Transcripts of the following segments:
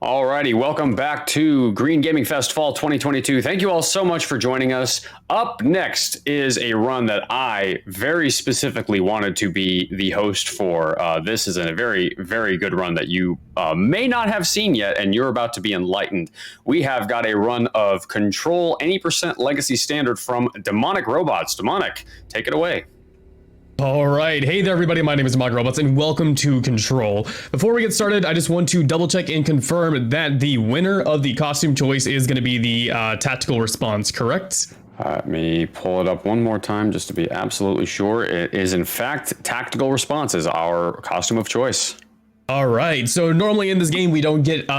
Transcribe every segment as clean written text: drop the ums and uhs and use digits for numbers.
Alrighty, welcome back to Green Gaming Fest Fall 2022. Thank you all so much for joining us. Up next is a run that I very specifically wanted to be the host for. This is a very, very good run that you may not have seen yet, and you're about to be enlightened. We have got a run of Control Any Percent Legacy Standard from DemonicRobots. Demonic, take it away. All right. Hey there, everybody. My name is DemonicRobots, and welcome to Control. Before we get started, I just want to double check and confirm that the winner of the costume choice is going to be the tactical response, correct? Let me pull it up one more time just to be absolutely sure. It is, in fact, tactical response is our costume of choice. All right. So normally in this game, we don't get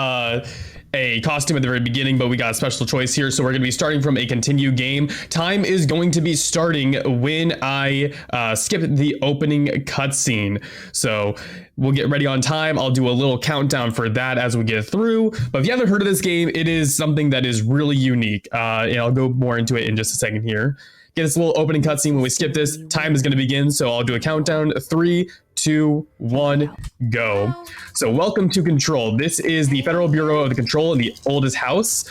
a costume at the very beginning, but we got a special choice here. So we're going to be starting from a continue game. Time is going to be starting when I skip the opening cutscene. So we'll get ready on time. I'll do a little countdown for that as we get through. But if you haven't heard of this game, it is something that is really unique. And I'll go more into it in just a second here. Get this little opening cutscene. When we skip this, time is going to begin. So I'll do a countdown. 3, 2, 1, go. So welcome to Control. This is the Federal Bureau of the Control in the oldest house.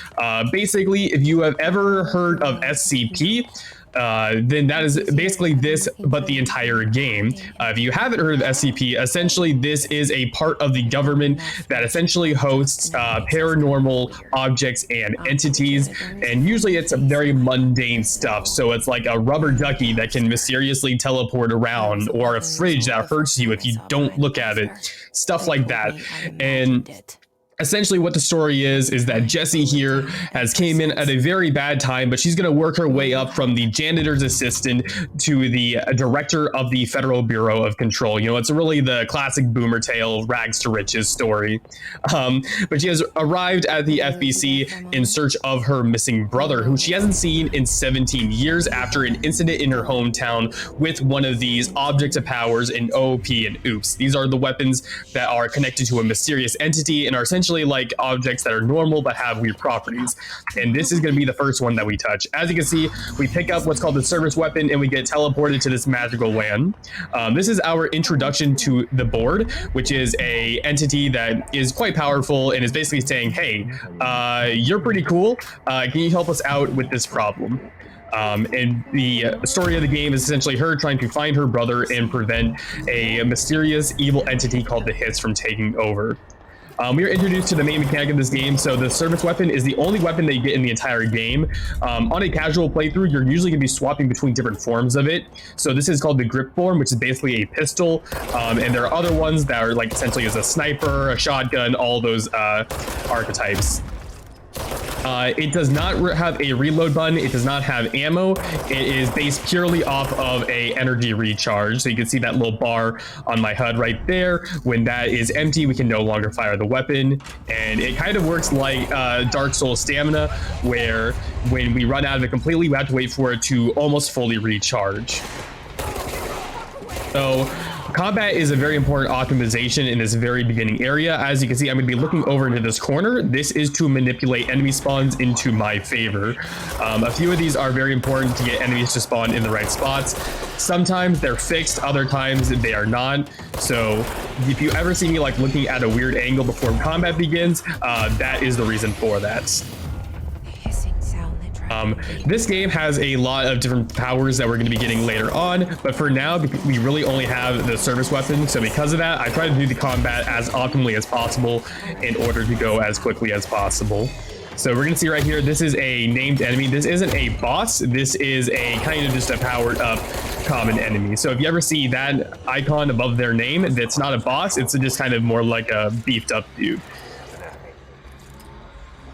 Basically, if you have ever heard of SCP, then that is basically this, but the entire game. If you haven't heard of SCP, essentially this is a part of the government that essentially hosts paranormal objects and entities, and usually it's very mundane stuff. So it's like a rubber ducky that can mysteriously teleport around, or a fridge that hurts you if you don't look at it, stuff like that. And essentially what the story is that Jessie here has came in at a very bad time, but she's going to work her way up from the janitor's assistant to the director of the Federal Bureau of Control. You know, it's really the classic boomer tale, rags to riches story. But she has arrived at the FBC in search of her missing brother, who she hasn't seen in 17 years after an incident in her hometown with one of these objects of powers in OP and OOPS. These are the weapons that are connected to a mysterious entity and are essentially like objects that are normal but have weird properties, and this is going to be the first one that we touch. As you can see, we pick up what's called the service weapon and we get teleported to this magical land. This is our introduction to the board, which is a entity that is quite powerful and is basically saying, hey, you're pretty cool, can you help us out with this problem? And the story of the game is essentially her trying to find her brother and prevent a mysterious evil entity called the Hiss from taking over. We are introduced to the main mechanic of this game. So the service weapon is the only weapon that you get in the entire game. On a casual playthrough, you're usually going to be swapping between different forms of it. So this is called the grip form, which is basically a pistol. And there are other ones that are like essentially as a sniper, a shotgun, all those archetypes. It does not have a reload button. It does not have ammo. It is based purely off of a energy recharge. So you can see that little bar on my HUD right there. When that is empty, we can no longer fire the weapon. And it kind of works like Dark Souls stamina, where when we run out of it completely, we have to wait for it to almost fully recharge. So combat is a very important optimization in this very beginning area. As you can see, I'm going to be looking over into this corner. This is to manipulate enemy spawns into my favor. A few of these are very important to get enemies to spawn in the right spots. Sometimes they're fixed, other times they are not. So if you ever see me like looking at a weird angle before combat begins, that is the reason for that. This game has a lot of different powers that we're going to be getting later on, but for now we really only have the service weapon. So because of that, I try to do the combat as optimally as possible in order to go as quickly as possible. So we're going to see right here, this is a named enemy. This isn't a boss. This is a kind of just a powered up common enemy. So if you ever see that icon above their name, that's not a boss. It's just kind of more like a beefed up dude.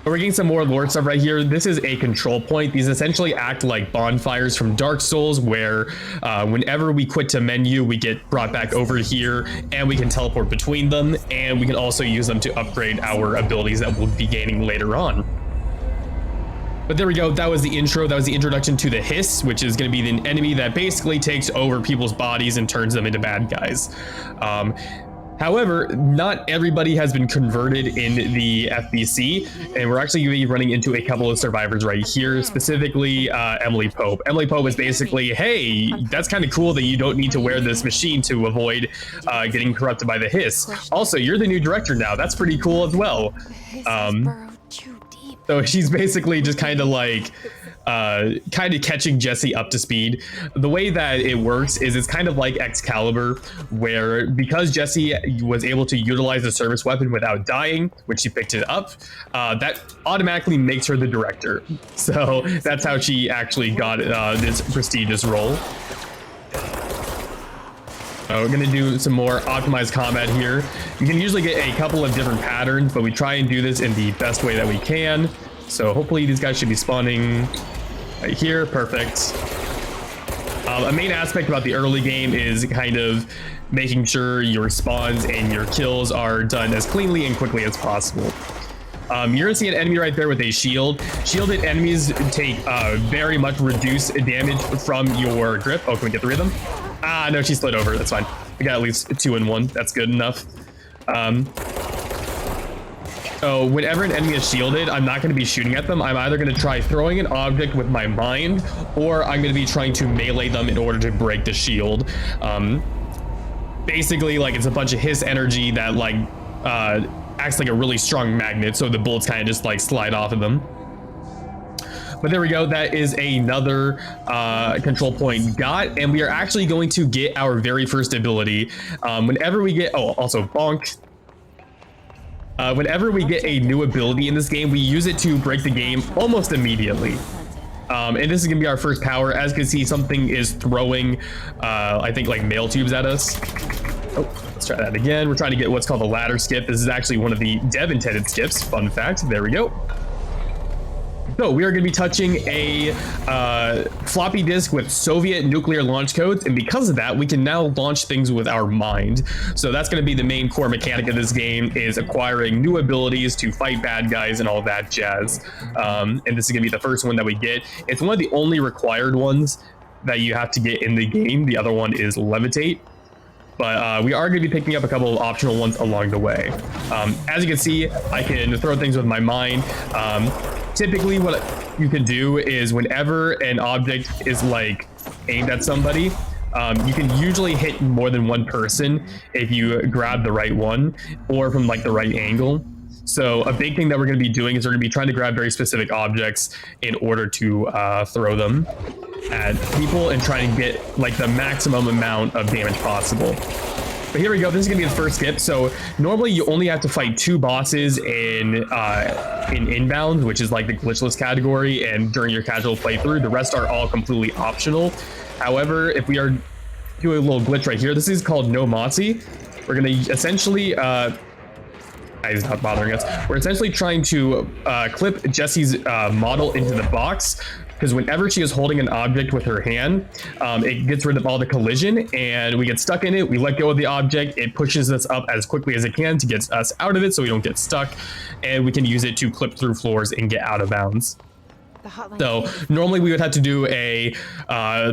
We're getting some more lore stuff right here. This is a control point. These essentially act like bonfires from Dark Souls, where whenever we quit to menu, we get brought back over here and we can teleport between them, and we can also use them to upgrade our abilities that we'll be gaining later on. But there we go. That was the intro. That was the introduction to the Hiss, which is going to be the enemy that basically takes over people's bodies and turns them into bad guys. However, not everybody has been converted in the FBC, and we're actually going to be running into a couple of survivors right here, specifically Emily Pope. Emily Pope is basically, hey, that's kind of cool that you don't need to wear this machine to avoid getting corrupted by the hiss. Also, you're the new director now. That's pretty cool as well. So she's basically just kind of like catching Jesse up to speed. The way that it works is it's kind of like Excalibur, where because Jesse was able to utilize the service weapon without dying when she picked it up, that automatically makes her the director. So that's how she actually got this prestigious role. We're going to do some more optimized combat here. You can usually get a couple of different patterns, but we try and do this in the best way that we can. So hopefully these guys should be spawning right here. Perfect. A main aspect about the early game is kind of making sure your spawns and your kills are done as cleanly and quickly as possible. You're going to see an enemy right there with a shield. Shielded enemies take very much reduced damage from your grip. Oh, can we get 3 of them? Ah, no, she slid over. That's fine. We got at least 2 in 1. That's good enough. So whenever an enemy is shielded, I'm not going to be shooting at them. I'm either going to try throwing an object with my mind, or I'm going to be trying to melee them in order to break the shield. Basically, like, it's a bunch of hiss energy that like acts like a really strong magnet, so the bullets kind of just like slide off of them. But there we go. That is another control point got, and we are actually going to get our very first ability. Whenever we get, oh, also bonk. Whenever we get a new ability in this game, we use it to break the game almost immediately. And this is gonna be our first power. As you can see, something is throwing, I think, like mail tubes at us. Oh, let's try that again. We're trying to get what's called a ladder skip. This is actually one of the dev intended skips. Fun fact. There we go. So we are going to be touching a floppy disk with Soviet nuclear launch codes, and because of that, we can now launch things with our mind. So that's going to be the main core mechanic of this game, is acquiring new abilities to fight bad guys and all that jazz. And this is going to be the first one that we get. It's one of the only required ones that you have to get in the game. The other one is levitate. But we are going to be picking up a couple of optional ones along the way. As you can see, I can throw things with my mind. Typically what you can do is whenever an object is like aimed at somebody, you can usually hit more than one person if you grab the right one or from like the right angle. So a big thing that we're going to be doing is we're going to be trying to grab very specific objects in order to throw them at people and try and get like the maximum amount of damage possible. But here we go. This is gonna be the first skip. So normally you only have to fight 2 bosses in inbound, which is like the glitchless category, and during your casual playthrough, the rest are all completely optional. However, if we are doing a little glitch right here, this is called No Mozzie. We're gonna essentially he's not bothering us. We're essentially trying to clip Jessie's model into the box, because whenever she is holding an object with her hand, it gets rid of all the collision, and we get stuck in it. We let go of the object. It pushes us up as quickly as it can to get us out of it so we don't get stuck, and we can use it to clip through floors and get out of bounds. So normally we would have to do a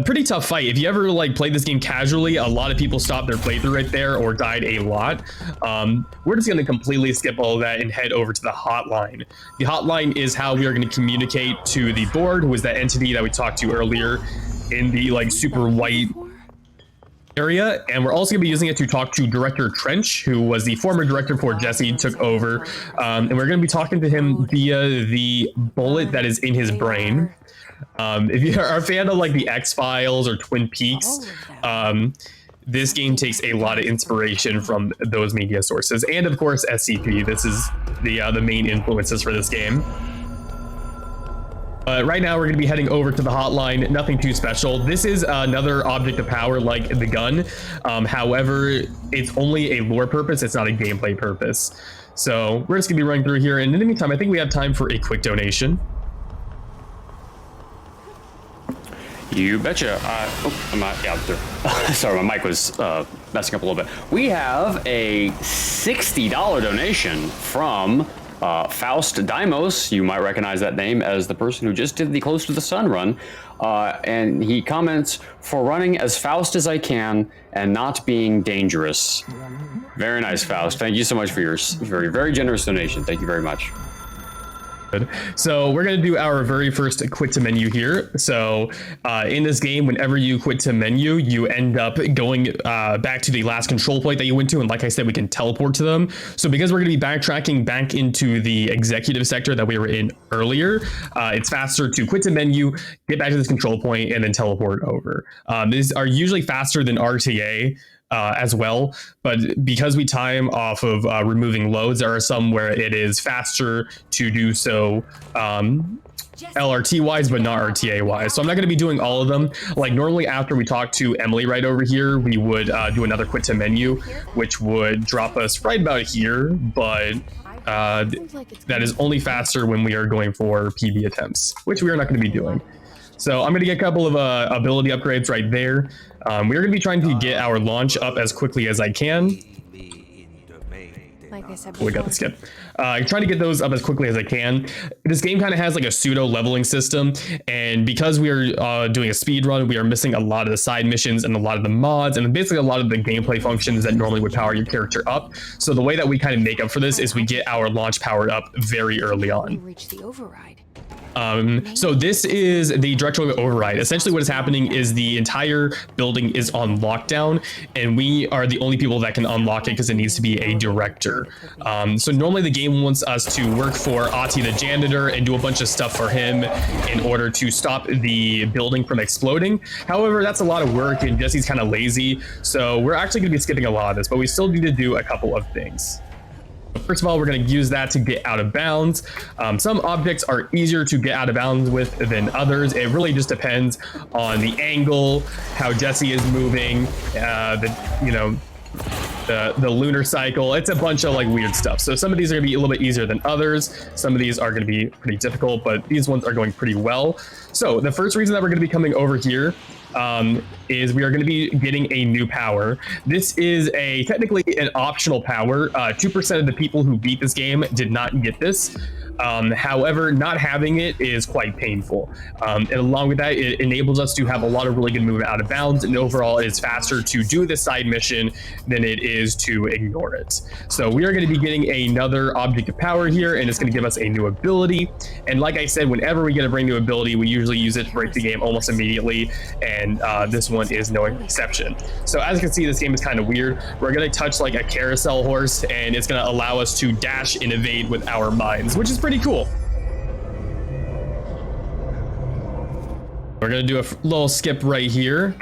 pretty tough fight. If you ever like played this game casually, a lot of people stopped their playthrough right there or died a lot. We're just going to completely skip all of that and head over to the hotline. The hotline is how we are going to communicate to the board, who is that entity that we talked to earlier in the like super white area, and we're also going to be using it to talk to Director Trench, who was the former director before Jesse took over, and we're going to be talking to him via the bullet that is in his brain. If you are a fan of like the X-Files or Twin Peaks, this game takes a lot of inspiration from those media sources, and of course SCP. This is the main influences for this game. Right now we're going to be heading over to the hotline. Nothing too special. This is another object of power like the gun. However, it's only a lore purpose. It's not a gameplay purpose. So we're just going to be running through here. And in the meantime, I think we have time for a quick donation. You betcha. I'm not, yeah, sorry, my mic was messing up a little bit. We have a $60 donation from Faust Dimos, you might recognize that name as the person who just did the Close to the Sun run. And he comments, for running as fast as I can and not being dangerous. Very nice, Faust. Thank you so much for your very, very generous donation. Thank you very much. So we're going to do our very first quit to menu here. So in this game, whenever you quit to menu, you end up going back to the last control point that you went to. And like I said, we can teleport to them. So because we're going to be backtracking back into the executive sector that we were in earlier, it's faster to quit to menu, get back to this control point, and then teleport over. These are usually faster than RTA. As well, but because we time off of removing loads, there are some where it is faster to do so LRT wise, but not RTA wise. So I'm not going to be doing all of them. Like normally after we talk to Emily right over here, we would do another quit to menu, which would drop us right about here, but that is only faster when we are going for PB attempts, which we are not going to be doing. So I'm going to get a couple of ability upgrades right there. We're going to be trying to get our launch up as quickly as I can. Like I said We got the skip. Trying to get those up as quickly as I can. This game kind of has like a pseudo leveling system, and because we are doing a speed run, we are missing a lot of the side missions and a lot of the mods and basically a lot of the gameplay functions that normally would power your character up. So the way that we kind of make up for this is we get our launch powered up very early on. Reach the override. So this is the directional override. Essentially what is happening is the entire building is on lockdown, and we are the only people that can unlock it because it needs to be a director. So normally the game wants us to work for Ati the janitor and do a bunch of stuff for him in order to stop the building from exploding. However, that's a lot of work and Jesse's kind of lazy. So we're actually going to be skipping a lot of this, but we still need to do a couple of things. First of all, we're going to use that to get out of bounds. Some objects are easier to get out of bounds with than others. It really just depends on the angle, how Jesse is moving, the lunar cycle. It's a bunch of like weird stuff. So some of these are going to be a little bit easier than others. Some of these are going to be pretty difficult, but these ones are going pretty well. So the first reason that we're going to be coming over here is we are going to be getting a new power. This is technically an optional power. 2% of the people who beat this game did not get this. However, not having it is quite painful. And along with that, it enables us to have a lot of really good movement out of bounds, and overall it is faster to do this side mission than it is to ignore it. So we are going to be getting another object of power here, and it's going to give us a new ability. And like I said, whenever we get a brand new ability, we usually use it to break the game almost immediately, and this one is no exception. So as you can see, this game is kind of weird. We're going to touch like a carousel horse, and it's going to allow us to dash and evade with our minds, which is pretty cool. We're going to do a little skip right here.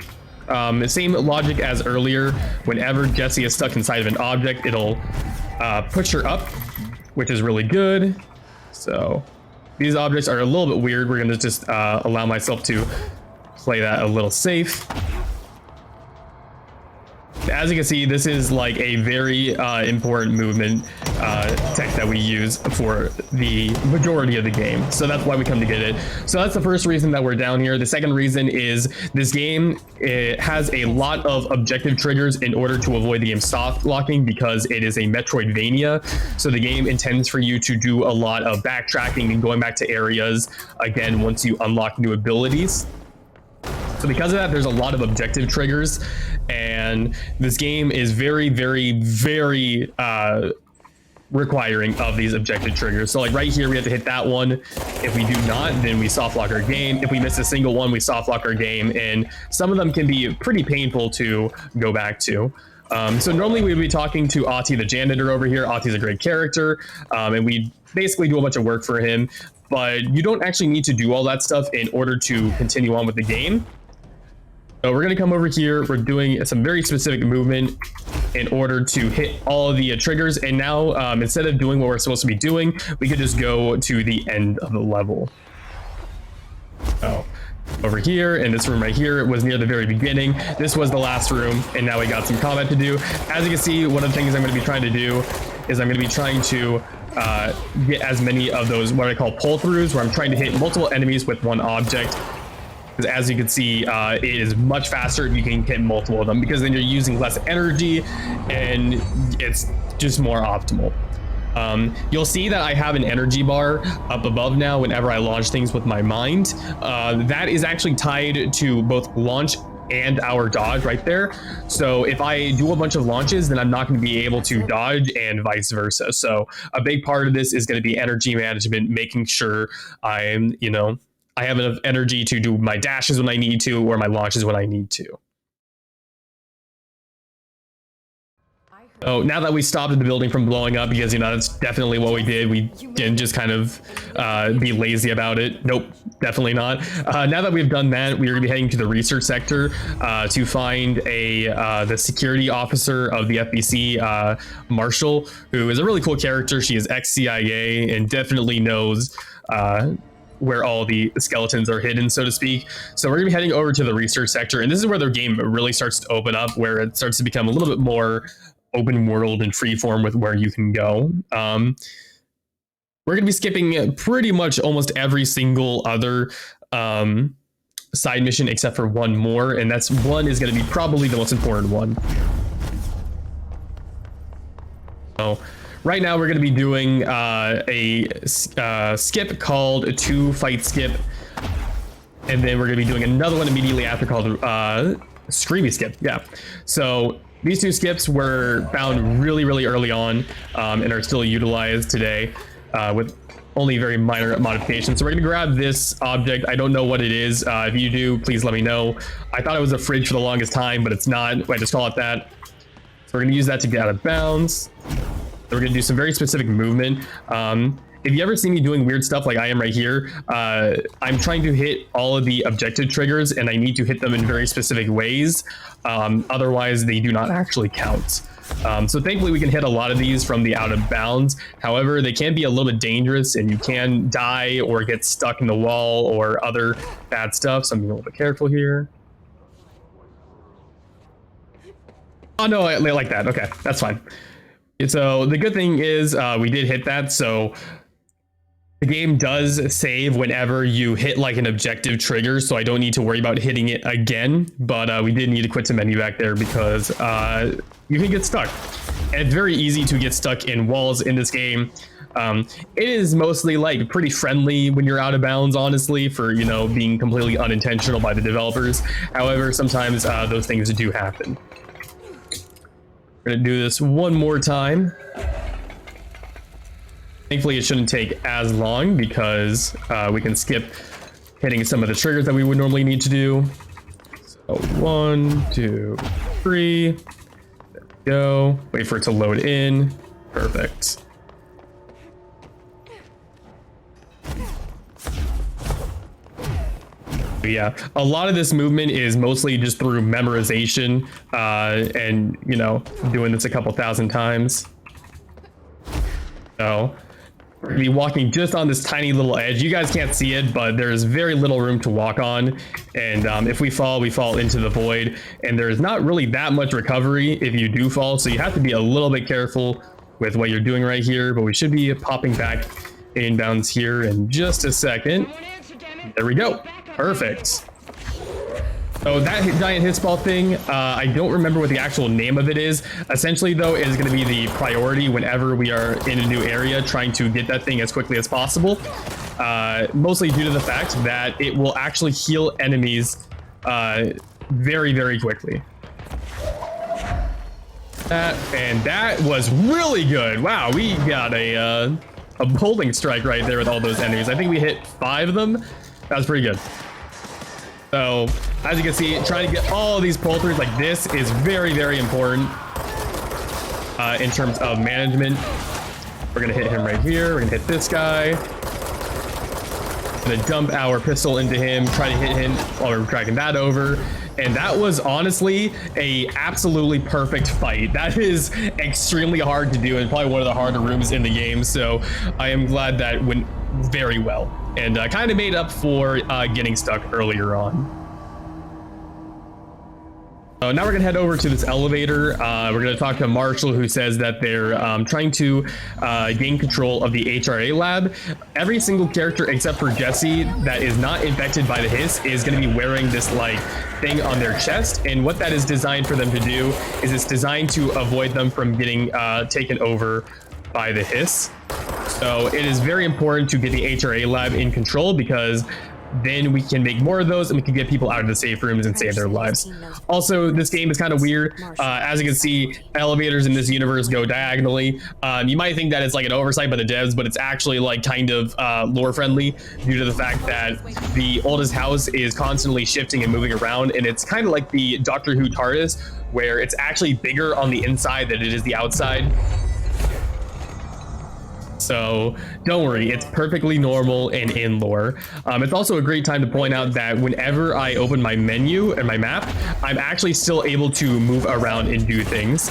The same logic as earlier. Whenever Jessie is stuck inside of an object, it'll push her up, which is really good. So these objects are a little bit weird. We're going to just allow myself to play that a little safe. As you can see, this is like a very important movement tech that we use for the majority of the game. So that's why we come to get it. So that's the first reason that we're down here. The second reason is this game, it has a lot of objective triggers in order to avoid the game soft locking, because it is a Metroidvania. So the game intends for you to do a lot of backtracking and going back to areas again once you unlock new abilities. So because of that, there's a lot of objective triggers, and this game is very, very, very requiring of these objective triggers. So like right here, we have to hit that one. If we do not, then we soft lock our game. If we miss a single one, we soft lock our game, and some of them can be pretty painful to go back to. So normally we'd be talking to Ati the janitor over here. Ati's a great character, and we basically do a bunch of work for him, but you don't actually need to do all that stuff in order to continue on with the game. So we're going to come over here. We're doing some very specific movement in order to hit all of the triggers. And now instead of doing what we're supposed to be doing, we could just go to the end of the level. So over here, in this room right here, it was near the very beginning. This was the last room, and now we got some combat to do. As you can see, one of the things I'm going to be trying to do is I'm going to be trying to get as many of those what I call pull-throughs, where I'm trying to hit multiple enemies with one object. Because as you can see, it is much faster if you can hit multiple of them, because then you're using less energy and it's just more optimal. You'll see that I have an energy bar up above now whenever I launch things with my mind. That is actually tied to both launch and our dodge right there. So if I do a bunch of launches, then I'm not going to be able to dodge, and vice versa. So a big part of this is going to be energy management, making sure I'm, I have enough energy to do my dashes when I need to, or my launches when I need to. Oh, now that we stopped the building from blowing up, because, that's definitely what we did. We didn't just kind of be lazy about it. Nope, definitely not. Now that we've done that, we're going to be heading to the research sector to find the security officer of the FBC, Marshall, who is a really cool character. She is ex-CIA and definitely knows where all the skeletons are hidden, so to speak. So we're gonna be heading over to the research sector, and this is where the game really starts to open up, where it starts to become a little bit more open world and freeform with where you can go. We're gonna be skipping pretty much almost every single other side mission except for one more, and that's one is gonna be probably the most important one. So right now we're going to be doing a skip called a 2-fight skip, and then we're going to be doing another one immediately after called Screamy skip. Yeah. So these two skips were found really, really early on and are still utilized today with only very minor modifications. So we're going to grab this object. I don't know what it is. If you do, please let me know. I thought it was a fridge for the longest time, but it's not. I just call it that. So we're going to use that to get out of bounds. We're going to do some very specific movement. If you ever see me doing weird stuff like I am right here, I'm trying to hit all of the objective triggers, and I need to hit them in very specific ways. Otherwise, they do not actually count. So thankfully, we can hit a lot of these from the out of bounds. However, they can be a little bit dangerous, and you can die or get stuck in the wall or other bad stuff. So I'm being a little bit careful here. Oh, no, I like that. Okay, that's fine. So the good thing is we did hit that, so the game does save whenever you hit like an objective trigger, so I don't need to worry about hitting it again, but we did need to quit to menu back there because you can get stuck. And it's very easy to get stuck in walls in this game. It is mostly like pretty friendly when you're out of bounds, honestly, for, being completely unintentional by the developers. However, sometimes those things do happen. We're gonna do this one more time. Thankfully, it shouldn't take as long because we can skip hitting some of the triggers that we would normally need to do. So 1, 2, 3. There we go. Wait for it to load in. Perfect. Yeah, a lot of this movement is mostly just through memorization and, doing this a couple thousand times. So we're gonna be walking just on this tiny little edge. You guys can't see it, but there's very little room to walk on. And if we fall into the void. And there's not really that much recovery if you do fall. So you have to be a little bit careful with what you're doing right here. But we should be popping back inbounds here in just a second. There we go. Perfect. So that giant hitsball thing, I don't remember what the actual name of it is. Essentially, though, it is going to be the priority whenever we are in a new area, trying to get that thing as quickly as possible. Mostly due to the fact that it will actually heal enemies very, very quickly. That was really good. Wow, we got a holding strike right there with all those enemies. I think we hit 5 of them. That was pretty good. So, as you can see, trying to get all of these pull-throughs like this is very, very important in terms of management. We're going to hit him right here. We're going to hit this guy. Going to dump our pistol into him, try to hit him while we're dragging that over. And that was honestly a absolutely perfect fight. That is extremely hard to do and probably one of the harder rooms in the game. So I am glad that went very well and kind of made up for getting stuck earlier on. Now we're gonna head over to this elevator. We're gonna talk to Marshall, who says that they're trying to gain control of the HRA lab. Every single character except for Jesse that is not infected by the hiss is gonna be wearing this like thing on their chest, and what that is designed for them to do is it's designed to avoid them from getting taken over by the hiss. So it is very important to get the HRA lab in control, because then we can make more of those and we can get people out of the safe rooms and save their lives. Also, this game is kind of weird. As you can see, elevators in this universe go diagonally. You might think that it's like an oversight by the devs, but it's actually like kind of lore friendly due to the fact that the oldest house is constantly shifting and moving around, and it's kind of like the Doctor Who TARDIS, where it's actually bigger on the inside than it is the outside. So don't worry, it's perfectly normal and in lore. It's also a great time to point out that whenever I open my menu and my map, I'm actually still able to move around and do things.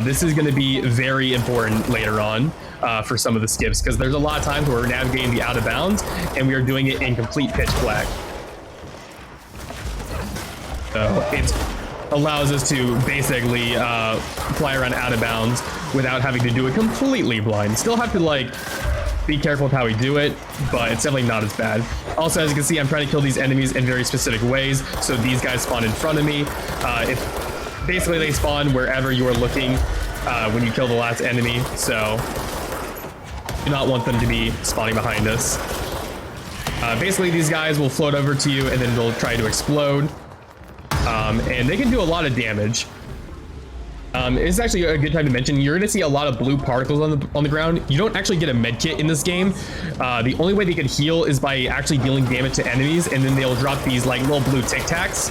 This is going to be very important later on for some of the skips, because there's a lot of times where we're navigating the out of bounds and we are doing it in complete pitch black. So it allows us to basically fly around out of bounds without having to do it completely blind. Still have to like be careful with how we do it, but it's definitely not as bad. Also, as you can see, I'm trying to kill these enemies in very specific ways. So these guys spawn in front of me. Basically they spawn wherever you are looking when you kill the last enemy. So do not want them to be spawning behind us. Basically these guys will float over to you and then they'll try to explode. And they can do a lot of damage. It's actually a good time to mention, you're going to see a lot of blue particles on the ground. You don't actually get a med kit in this game. The only way they can heal is by actually dealing damage to enemies, and then they'll drop these like little blue tic tacs.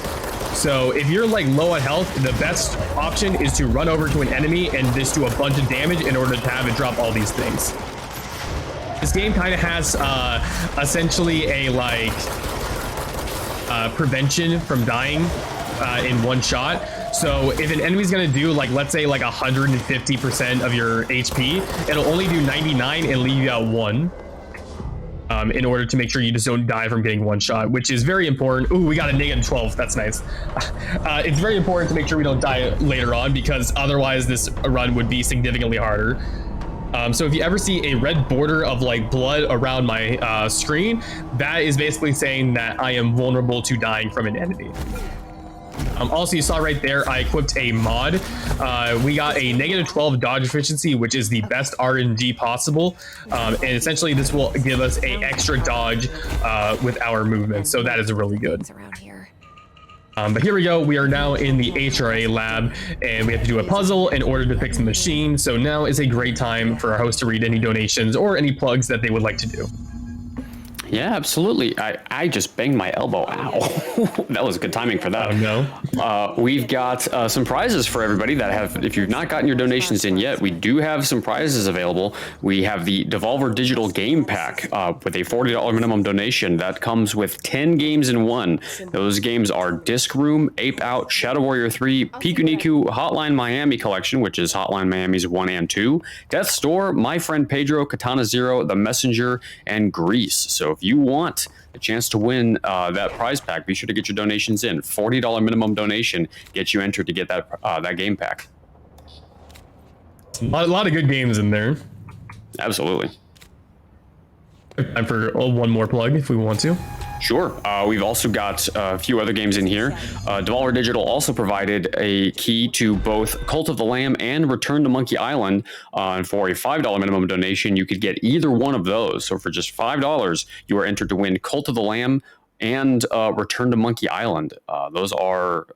So if you're like low on health, the best option is to run over to an enemy and just do a bunch of damage in order to have it drop all these things. This game kind of has essentially a like prevention from dying in one shot. So if an enemy's gonna do like, let's say like 150% of your HP, it'll only do 99 and leave you at 1 in order to make sure you just don't die from getting one shot, which is very important. Ooh, we got a -12. That's nice. It's very important to make sure we don't die later on, because otherwise this run would be significantly harder. So if you ever see a red border of like blood around my screen, that is basically saying that I am vulnerable to dying from an enemy. Also, you saw right there, I equipped a mod. We got a -12 dodge efficiency, which is the best RNG possible. And essentially this will give us a extra dodge with our movement. So that is really good. But here we go. We are now in the HRA lab and we have to do a puzzle in order to fix the machine. So now is a great time for our host to read any donations or any plugs that they would like to do. Yeah, absolutely. I just banged my elbow. Ow. That was good timing for that. Oh, no. We've got some prizes for everybody that have, if you've not gotten your donations in yet, we do have some prizes available. We have the Devolver Digital Game Pack with a $40 minimum donation that comes with 10 games in one. Those games are Disc Room, Ape Out, Shadow Warrior 3, Pikuniku, Hotline Miami Collection, which is Hotline Miami's 1 and 2, Death's Door, My Friend Pedro, Katana Zero, The Messenger, and Grease. So if you want a chance to win that prize pack, be sure to get your donations in. $40 minimum donation gets you entered to get that that game pack. A lot of good games in there. Absolutely. Time for one more plug if we want to. Sure. We've also got a few other games in here. Devolver Digital also provided a key to both Cult of the Lamb and Return to Monkey Island. And for a $5 minimum donation, you could get either one of those. So for just $5, you are entered to win Cult of the Lamb and Return to Monkey Island. Those are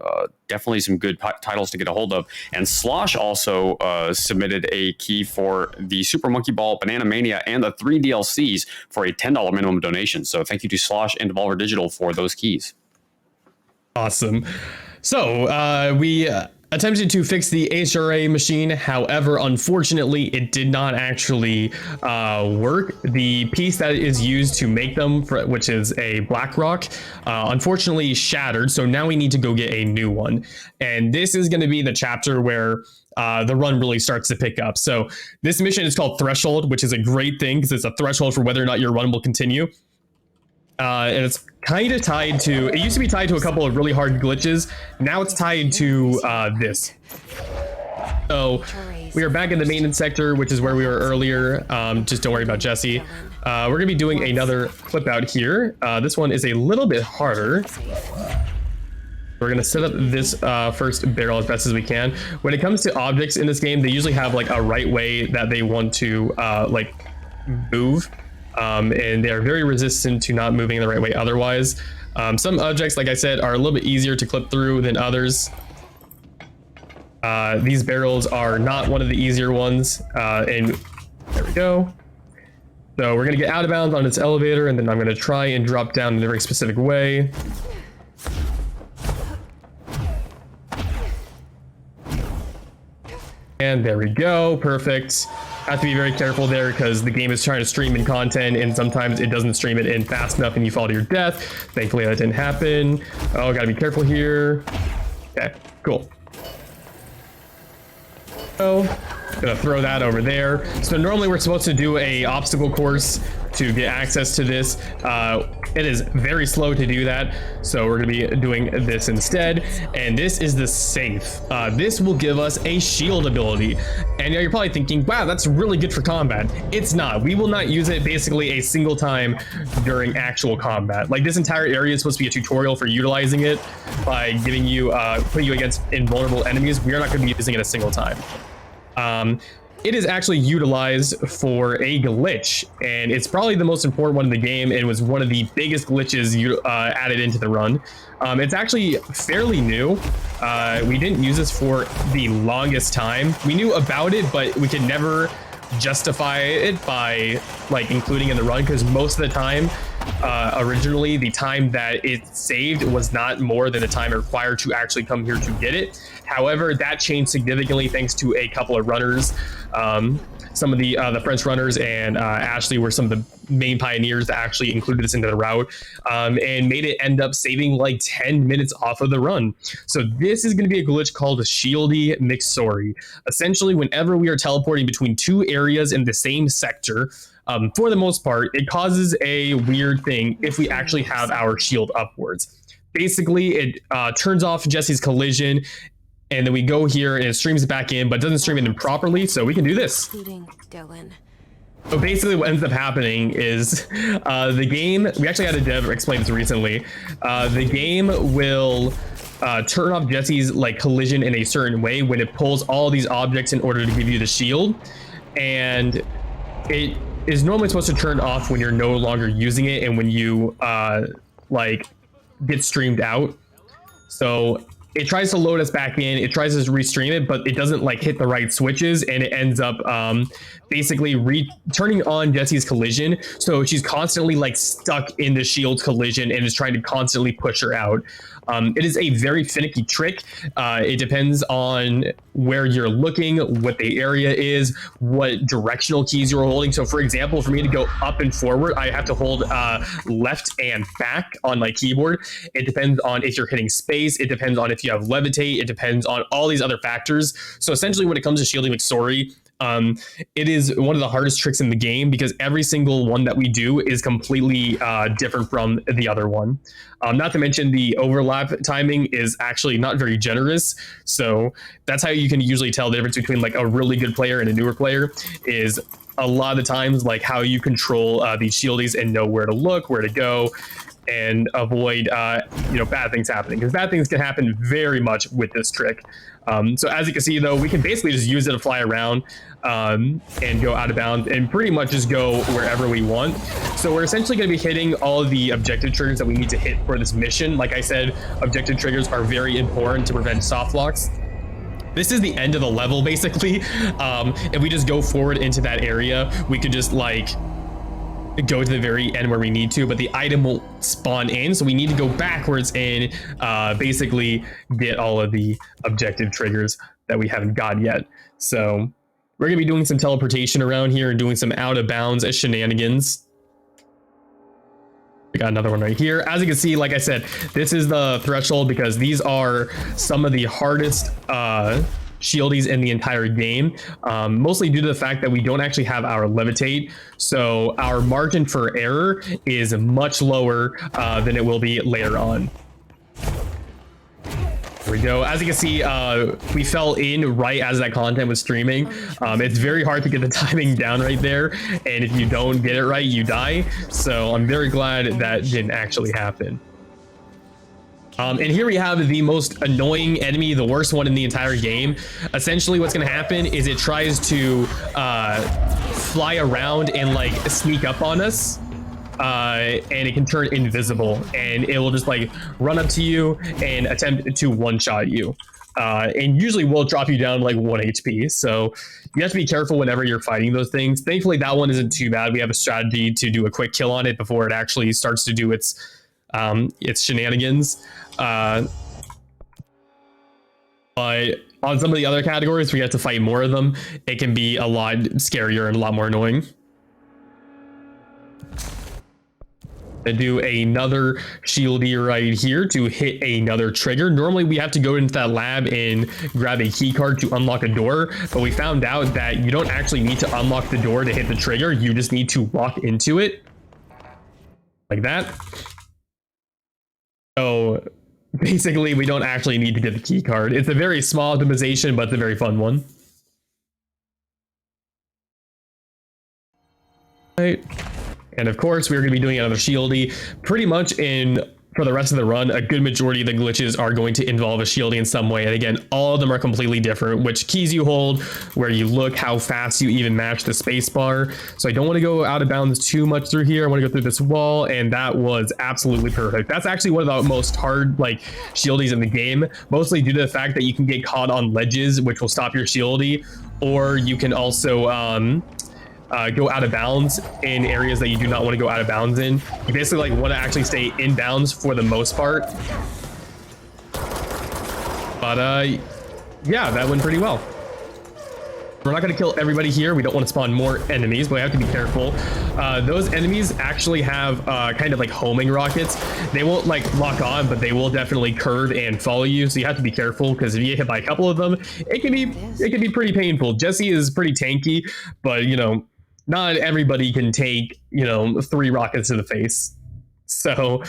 definitely some good titles to get a hold of. And Slosh also submitted a key for the Super Monkey Ball, Banana Mania, and the 3 DLCs for a $10 minimum donation. So thank you to Slosh and Devolver Digital for those keys. Awesome. So we attempted to fix the HRA machine. However, unfortunately, it did not actually work. The piece that is used to make them, which is a black rock, unfortunately shattered. So now we need to go get a new one. And this is going to be the chapter where the run really starts to pick up. So this mission is called Threshold, which is a great thing because it's a threshold for whether or not your run will continue. And it's kind of tied to, it used to be tied to a couple of really hard glitches. Now it's tied to this. So we are back in the maintenance sector, which is where we were earlier. Just don't worry about Jesse. We're going to be doing another clip out here. This one is a little bit harder. We're gonna set up this first barrel as best as we can. When it comes to objects in this game, they usually have like a right way that they want to like move, and they are very resistant to not moving the right way otherwise. Some objects, like I said, are a little bit easier to clip through than others. These barrels are not one of the easier ones, and there we go. So we're gonna get out of bounds on its elevator, and then I'm gonna try and drop down in a very specific way. And there we go, perfect. Have to be very careful there because the game is trying to stream in content and sometimes it doesn't stream it in fast enough and you fall to your death. Thankfully that didn't happen. Oh, gotta be careful here. Okay, cool. So, gonna throw that over there. So normally we're supposed to do a obstacle course to get access to this. It is very slow to do that, so we're gonna be doing this instead. And this is the safe. This will give us a shield ability. And you're probably thinking, wow, that's really good for combat. It's not. We will not use it basically a single time during actual combat. Like this entire area is supposed to be a tutorial for utilizing it by giving you, putting you against invulnerable enemies. We are not gonna be using it a single time. It is actually utilized for a glitch, and it's probably the most important one in the game. It was one of the biggest glitches added into the run. It's actually fairly new. We didn't use this for the longest time. We knew about it, but we could never justify it by like including in the run because most of the time, originally the time that it saved was not more than the time required to actually come here to get it. However, that changed significantly thanks to a couple of runners. Some of the French runners and Ashley were some of the main pioneers that actually included this into the route, and made it end up saving like 10 minutes off of the run. So this is going to be a glitch called a Shieldy Mixori. Essentially, whenever we are teleporting between two areas in the same sector, for the most part, it causes a weird thing if we actually have our shield upwards. Basically, it turns off Jesse's collision, and then we go here and it streams it back in, but doesn't stream it in properly, so we can do this. So basically what ends up happening is the game, we actually had a dev explain this recently, the game will turn off Jesse's like collision in a certain way when it pulls all these objects in order to give you the shield, and it is normally supposed to turn off when you're no longer using it and when you like get streamed out. So it tries to load us back in, it tries to restream it, but it doesn't like hit the right switches, and it ends up basically turning on Jesse's collision. So she's constantly like stuck in the shield's collision and is trying to constantly push her out. It is a very finicky trick. It depends on where you're looking, what the area is, what directional keys you're holding. So for example, for me to go up and forward, I have to hold left and back on my keyboard. It depends on if you're hitting space. It depends on if you have levitate. It depends on all these other factors. So essentially when it comes to shielding McSorry, it is one of the hardest tricks in the game because every single one that we do is completely different from the other one. Not to mention the overlap timing is actually not very generous. So that's how you can usually tell the difference between like a really good player and a newer player is a lot of the times like how you control these shieldies and know where to look, where to go, and avoid bad things happening, because bad things can happen very much with this trick. So as you can see though, we can basically just use it to fly around and go out of bounds and pretty much just go wherever we want. So we're essentially going to be hitting all of the objective triggers that we need to hit for this mission. Like I said, objective triggers are very important to prevent soft locks. This is the end of the level basically. If we just go forward into that area, we could just like go to the very end where we need to, but the item will spawn in, so we need to go backwards and basically get all of the objective triggers that we haven't got yet. So we're gonna be doing some teleportation around here and doing some out of bounds shenanigans. We got another one right here. As you can see, like I said, this is the threshold because these are some of the hardest shieldies in the entire game, mostly due to the fact that we don't actually have our levitate, so our margin for error is much lower than it will be later on. There we go. As you can see, we fell in right as that content was streaming. It's very hard to get the timing down right there, and if you don't get it right, you die. So I'm very glad that didn't actually happen. And here we have the most annoying enemy, the worst one in the entire game. Essentially what's going to happen is it tries to fly around and like sneak up on us. And it can turn invisible, and it will just like run up to you and attempt to one-shot you. And usually will drop you down like 1 HP. So you have to be careful whenever you're fighting those things. Thankfully, that one isn't too bad. We have a strategy to do a quick kill on it before it actually starts to do its shenanigans. But on some of the other categories, we have to fight more of them. It can be a lot scarier and a lot more annoying. To do another shieldy right here to hit another trigger. Normally we have to go into that lab and grab a key card to unlock a door, but we found out that you don't actually need to unlock the door to hit the trigger. You just need to walk into it like that. So basically we don't actually need to get the key card. It's a very small optimization, but it's a very fun one. Right. And of course, we're going to be doing another shieldy. Pretty much for the rest of the run, a good majority of the glitches are going to involve a shieldy in some way. And again, all of them are completely different. Which keys you hold, where you look, how fast you even match the space bar. So I don't want to go out of bounds too much through here. I want to go through this wall, and that was absolutely perfect. That's actually one of the most hard like shieldies in the game, mostly due to the fact that you can get caught on ledges, which will stop your shieldy, or you can also go out of bounds in areas that you do not want to go out of bounds in. You basically like want to actually stay in bounds for the most part. But yeah, that went pretty well. We're not going to kill everybody here. We don't want to spawn more enemies, but we have to be careful. Those enemies actually have kind of like homing rockets. They won't like lock on, but they will definitely curve and follow you. So you have to be careful, because if you get hit by a couple of them, it can be pretty painful. Jesse is pretty tanky, but you know, not everybody can take, you know, 3 rockets to the face. So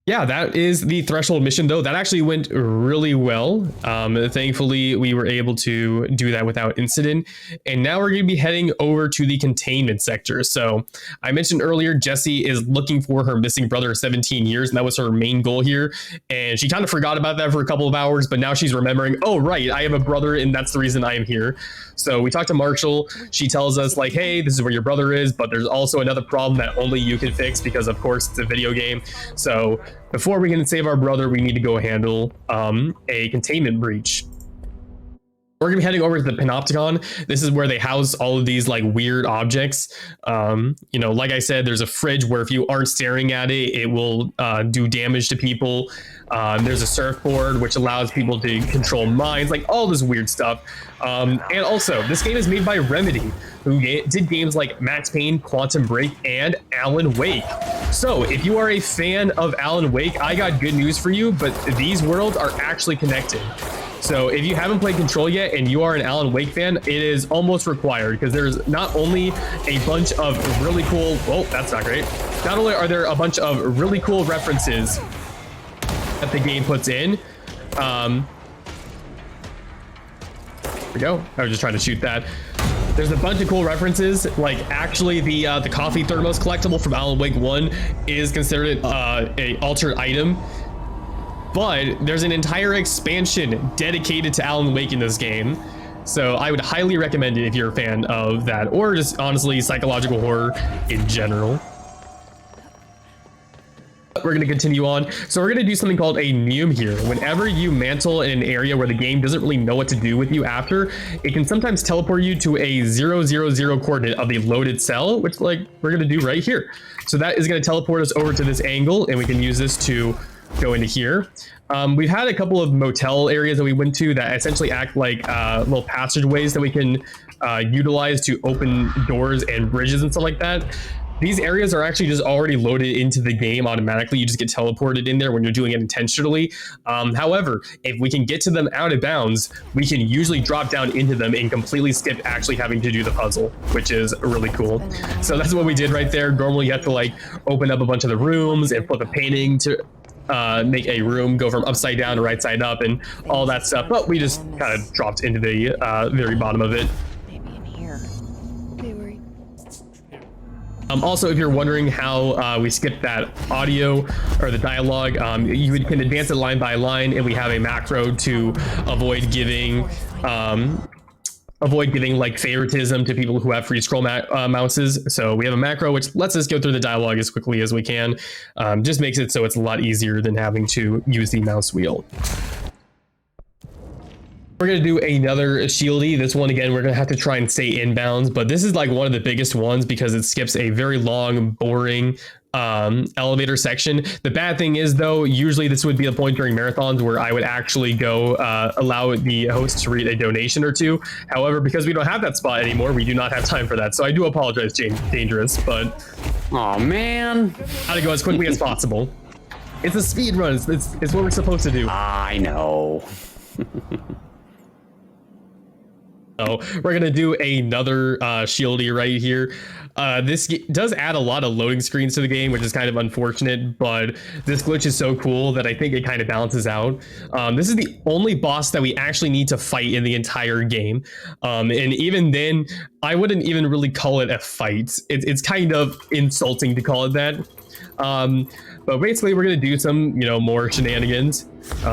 yeah, that is the threshold mission, though. That actually went really well. Thankfully, we were able to do that without incident. And now we're going to be heading over to the containment sector. So I mentioned earlier, Jessie is looking for her missing brother of 17 years, and that was her main goal here. And she kind of forgot about that for a couple of hours, but now she's remembering, oh, right, I have a brother, and that's the reason I am here. So we talked to Marshall. She tells us like, hey, this is where your brother is, but there's also another problem that only you can fix, because of course it's a video game. So before we can save our brother, we need to go handle a containment breach. We're gonna be heading over to the Panopticon. This is where they house all of these like weird objects. You know, like I said, there's a fridge where if you aren't staring at it, it will do damage to people. There's a surfboard which allows people to control mines, like all this weird stuff. And also, this game is made by Remedy, who did games like Max Payne, Quantum Break, and Alan Wake. So if you are a fan of Alan Wake, I got good news for you, but these worlds are actually connected. So if you haven't played Control yet and you are an Alan Wake fan, it is almost required, because there's not only a bunch of really cool, oh, that's not great. Not only are there a bunch of really cool references that the game puts in. There we go. I was just trying to shoot that. There's a bunch of cool references, like actually the coffee thermos collectible from Alan Wake 1 is considered a altered item. But there's an entire expansion dedicated to Alan Wake in this game. So I would highly recommend it if you're a fan of that, or just honestly psychological horror in general. We're going to continue on. So we're going to do something called a neum here. Whenever you mantle in an area where the game doesn't really know what to do with you after, it can sometimes teleport you to a 000 coordinate of the loaded cell, which like we're going to do right here. So that is going to teleport us over to this angle, and we can use this to go into here. We've had a couple of motel areas that we went to that essentially act like little passageways that we can utilize to open doors and bridges and stuff like that. These areas are actually just already loaded into the game automatically. You just get teleported in there when you're doing it intentionally. However, if we can get to them out of bounds, we can usually drop down into them and completely skip actually having to do the puzzle, which is really cool. So that's what we did right there. Normally you have to like open up a bunch of the rooms and flip a painting to make a room go from upside down to right side up and all that stuff, but we just kind of dropped into the very bottom of it. Maybe in here. Also, if you're wondering how we skipped that audio or the dialogue, you can advance it line by line, and we have a macro to avoid giving like favoritism to people who have free scroll mouses. So we have a macro which lets us go through the dialogue as quickly as we can. Just makes it so it's a lot easier than having to use the mouse wheel. We're going to do another shieldy. This one, again, we're going to have to try and stay inbounds, but this is like one of the biggest ones because it skips a very long, boring elevator section. The bad thing is, though, usually this would be a point during marathons where I would actually go allow the host to read a donation or two. However, because we don't have that spot anymore, we do not have time for that. So I do apologize, Dangerous, but... Oh, man. Gotta go as quickly as possible. It's a speed run. It's what we're supposed to do. I know. So we're gonna do another shieldy right here. This does add a lot of loading screens to the game, which is kind of unfortunate, but this glitch is so cool that I think it kind of balances out. This is the only boss that we actually need to fight in the entire game. And even then, I wouldn't even really call it a fight. It's kind of insulting to call it that. But basically, we're going to do some, more shenanigans,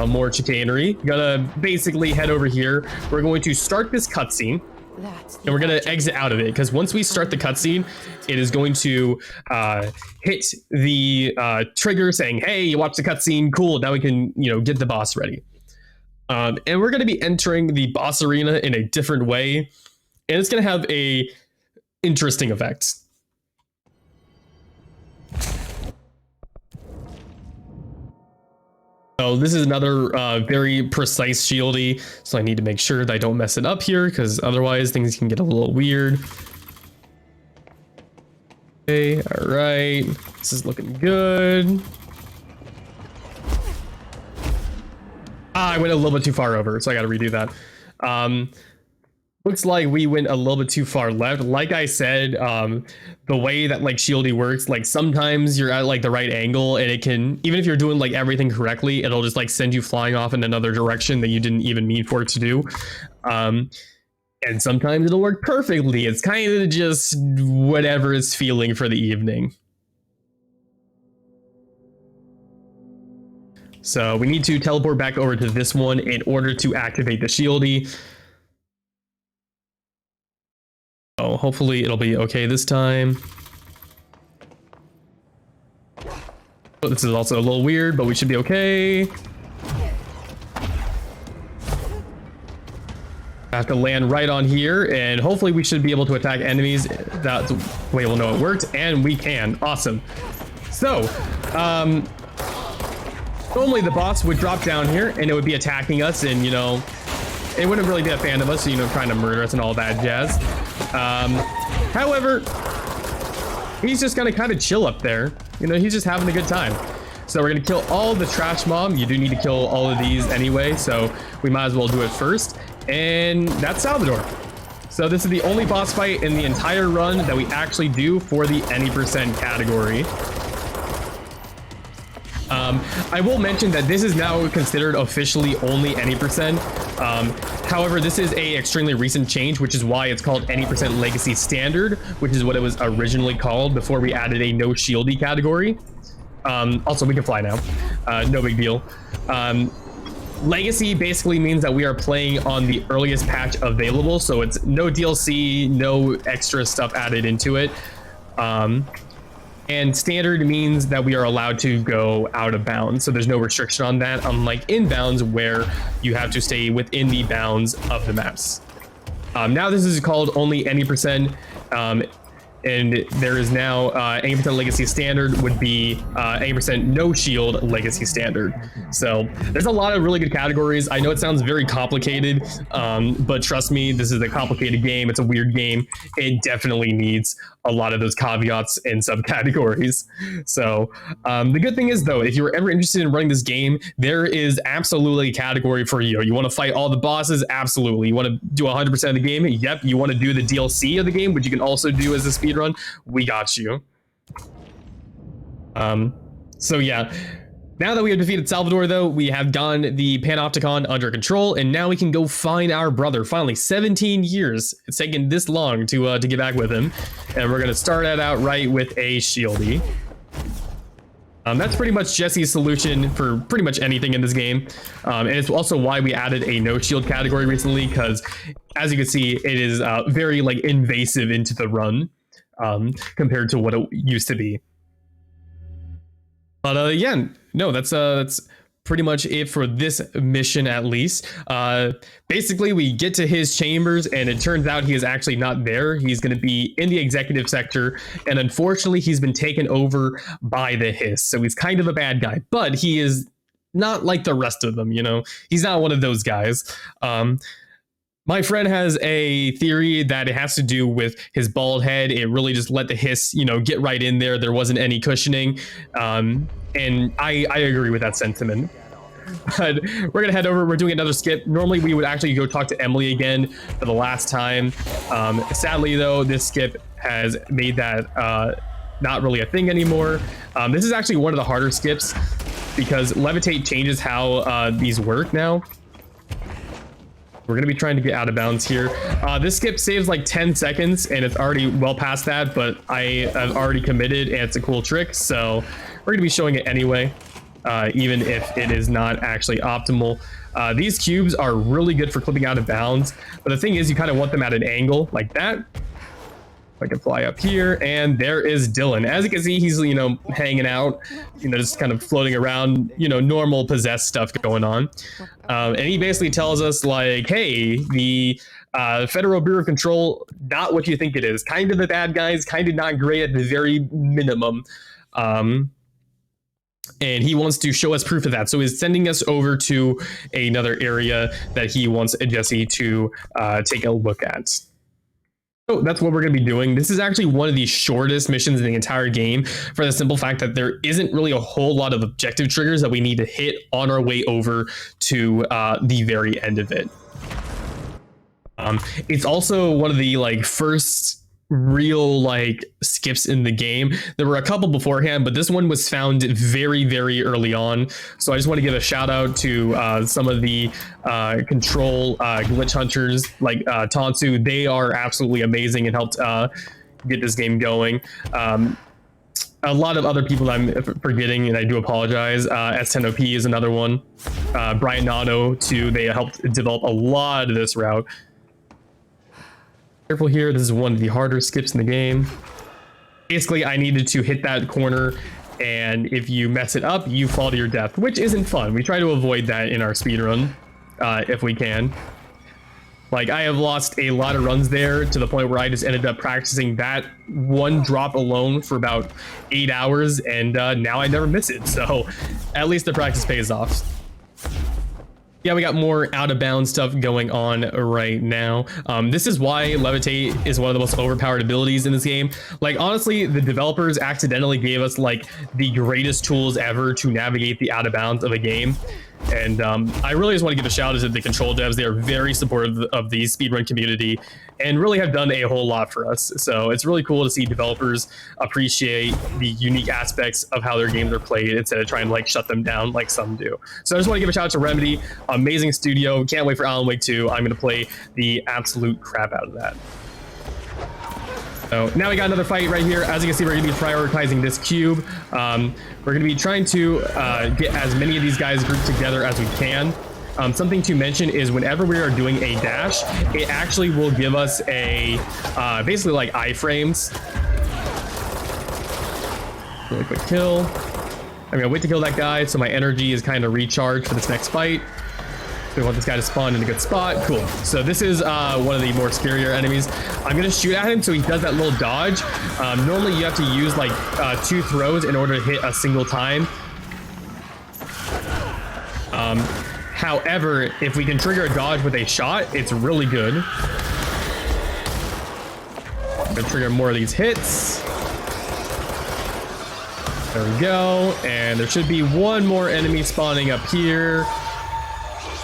more chicanery. Gonna basically head over here. We're going to start this cutscene, and we're going to exit out of it, because once we start the cutscene, it is going to hit the trigger saying, hey, you watched the cutscene, cool, now we can, get the boss ready. And we're going to be entering the boss arena in a different way, and it's going to have a interesting effect. So this is another very precise shieldy, so I need to make sure that I don't mess it up here, because otherwise things can get a little weird. Okay, all right, this is looking good. I went a little bit too far over, so I got to redo that. Looks like we went a little bit too far left. Like I said, the way that like shieldy works, like sometimes you're at like the right angle, and it can, even if you're doing like everything correctly, it'll just like send you flying off in another direction that you didn't even mean for it to do. And sometimes it'll work perfectly. It's kind of just whatever it's feeling for the evening. So we need to teleport back over to this one in order to activate the shieldy. Oh, hopefully it'll be okay this time. Oh, this is also a little weird, but we should be okay. I have to land right on here, and hopefully we should be able to attack enemies. That's the way we'll know it worked, and we can. Awesome. So, normally the boss would drop down here, and it would be attacking us, and, it wouldn't really be a fan of us, trying to murder us and all that jazz. However, he's just gonna kind of chill up there. He's just having a good time. So we're gonna kill all the trash mob. You do need to kill all of these anyway, so we might as well do it first. And that's Salvador. So this is the only boss fight in the entire run that we actually do for the any percent category. I will mention that this is now considered officially only any percent. However, this is a extremely recent change, which is why it's called any percent legacy standard, which is what it was originally called before we added a no shieldy category. Also, we can fly now. No big deal. Legacy basically means that we are playing on the earliest patch available, so it's no DLC, no extra stuff added into it. And standard means that we are allowed to go out of bounds, so there's no restriction on that, unlike inbounds where you have to stay within the bounds of the maps. Now this is called only any percent, and there is now any percent legacy standard would be any percent no shield legacy standard. So there's a lot of really good categories. I know it sounds very complicated, but trust me, this is a complicated game. It's a weird game. It definitely needs a lot of those caveats and subcategories. So the good thing is, though, if you were ever interested in running this game, there is absolutely a category for you. You want to fight all the bosses? Absolutely. You want to do 100% of the game? Yep. You want to do the DLC of the game, which you can also do as a speedrun? We got you. So yeah, Now that we have defeated Salvador, though, we have gotten the Panopticon under control, and now we can go find our brother. Finally, 17 years. It's taken this long to get back with him, and we're gonna start it out right with a shieldy. That's pretty much Jesse's solution for pretty much anything in this game, and it's also why we added a no shield category recently, because as you can see, it is very like invasive into the run compared to what it used to be. But yeah, no, that's pretty much it for this mission, at least. Basically, we get to his chambers, and it turns out he is actually not there. He's going to be in the executive sector, and unfortunately, he's been taken over by the Hiss. So he's kind of a bad guy, but he is not like the rest of them, you know? He's not one of those guys. My friend has a theory that it has to do with his bald head. It really just let the Hiss, you know, get right in there. There wasn't any cushioning. And I agree with that sentiment. But we're going to head over. We're doing another skip. Normally, we would actually go talk to Emily again for the last time. Sadly, though, this skip has made that not really a thing anymore. This is actually one of the harder skips because Levitate changes how these work now. We're going to be trying to get out of bounds here. This skip saves like 10 seconds and it's already well past that, but I have already committed and it's a cool trick. So we're going to be showing it anyway, even if it is not actually optimal. These cubes are really good for clipping out of bounds, but the thing is you kind of want them at an angle like that. I can fly up here, and there is Dylan. As you can see, he's, you know, hanging out, you know, just kind of floating around, you know, normal possessed stuff going on. And he basically tells us, like, hey, the Federal Bureau of Control, not what you think it is. Kind of the bad guys, kind of not great at the very minimum. And he wants to show us proof of that. So he's sending us over to another area that he wants Jesse to take a look at. So that's what we're going to be doing. This is actually one of the shortest missions in the entire game for the simple fact that there isn't really a whole lot of objective triggers that we need to hit on our way over to the very end of it. It's also one of the like first real like skips in the game. There were a couple beforehand, but this one was found very, very early on. So I just want to give a shout out to some of the control glitch hunters like Tansu. They are absolutely amazing and helped get this game going. A lot of other people I'm forgetting, and I do apologize. S10OP is another one. Brian Nano too. They helped develop a lot of this route. Careful here, this is one of the harder skips in the game. Basically, I needed to hit that corner, and if you mess it up, you fall to your death, which isn't fun. We try to avoid that in our speedrun, if we can. Like, I have lost a lot of runs there to the point where I just ended up practicing that one drop alone for about 8 hours, and now I never miss it, so at least the practice pays off. Yeah, we got more out of bounds stuff going on right now. This is why Levitate is one of the most overpowered abilities in this game. Like, honestly, the developers accidentally gave us like the greatest tools ever to navigate the out of bounds of a game. And I really just want to give a shout out to the control devs. They are very supportive of the speedrun community and really have done a whole lot for us. So it's really cool to see developers appreciate the unique aspects of how their games are played instead of trying to like shut them down like some do. So I just want to give a shout out to Remedy. Amazing studio. Can't wait for Alan Wake 2. I'm going to play the absolute crap out of that. So now we got another fight right here. As you can see, we're going to be prioritizing this cube. We're going to be trying to get as many of these guys grouped together as we can. Something to mention is whenever we are doing a dash, it actually will give us a basically like iframes. Really quick kill. I'm going to wait to kill that guy so my energy is kind of recharged for this next fight. We want this guy to spawn in a good spot. Cool. So this is one of the more scarier enemies. I'm going to shoot at him so he does that little dodge. Normally you have to use like 2 throws in order to hit a single time. However, if we can trigger a dodge with a shot, it's really good. I'm going to trigger more of these hits. There we go. And there should be one more enemy spawning up here.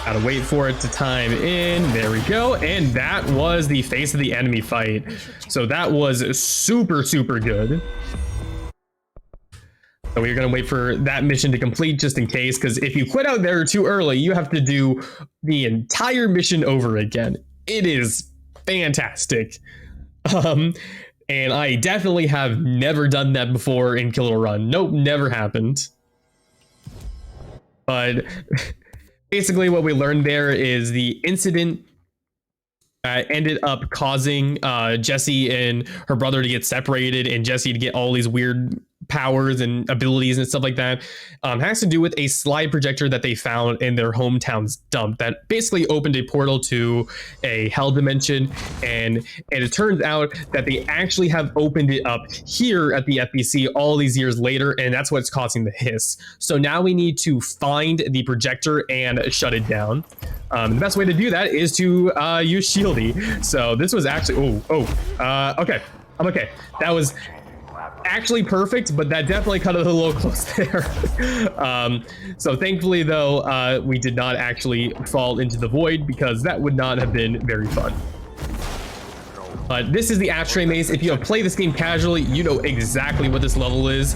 Gotta wait for it to time in. There we go. And that was the face of the enemy fight. So that was super, super good. So we're going to wait for that mission to complete just in case, because if you quit out there too early, you have to do the entire mission over again. It is fantastic. And I definitely have never done that before in Kill or Run. Nope, never happened. But basically what we learned there is the incident ended up causing Jessie and her brother to get separated, and Jessie to get all these weird powers and abilities and stuff like that. Has to do with a slide projector that they found in their hometown's dump that basically opened a portal to a hell dimension, and it turns out that they actually have opened it up here at the FBC all these years later, and that's what's causing the hiss. So now we need to find the projector and shut it down. The best way to do that is to use Shieldy. So this was actually okay, I'm okay. That was actually perfect, but that definitely cut it a little close there. So thankfully though, we did not actually fall into the void, because that would not have been very fun. But this is the ashtray maze. If you have played this game casually, you know exactly what this level is,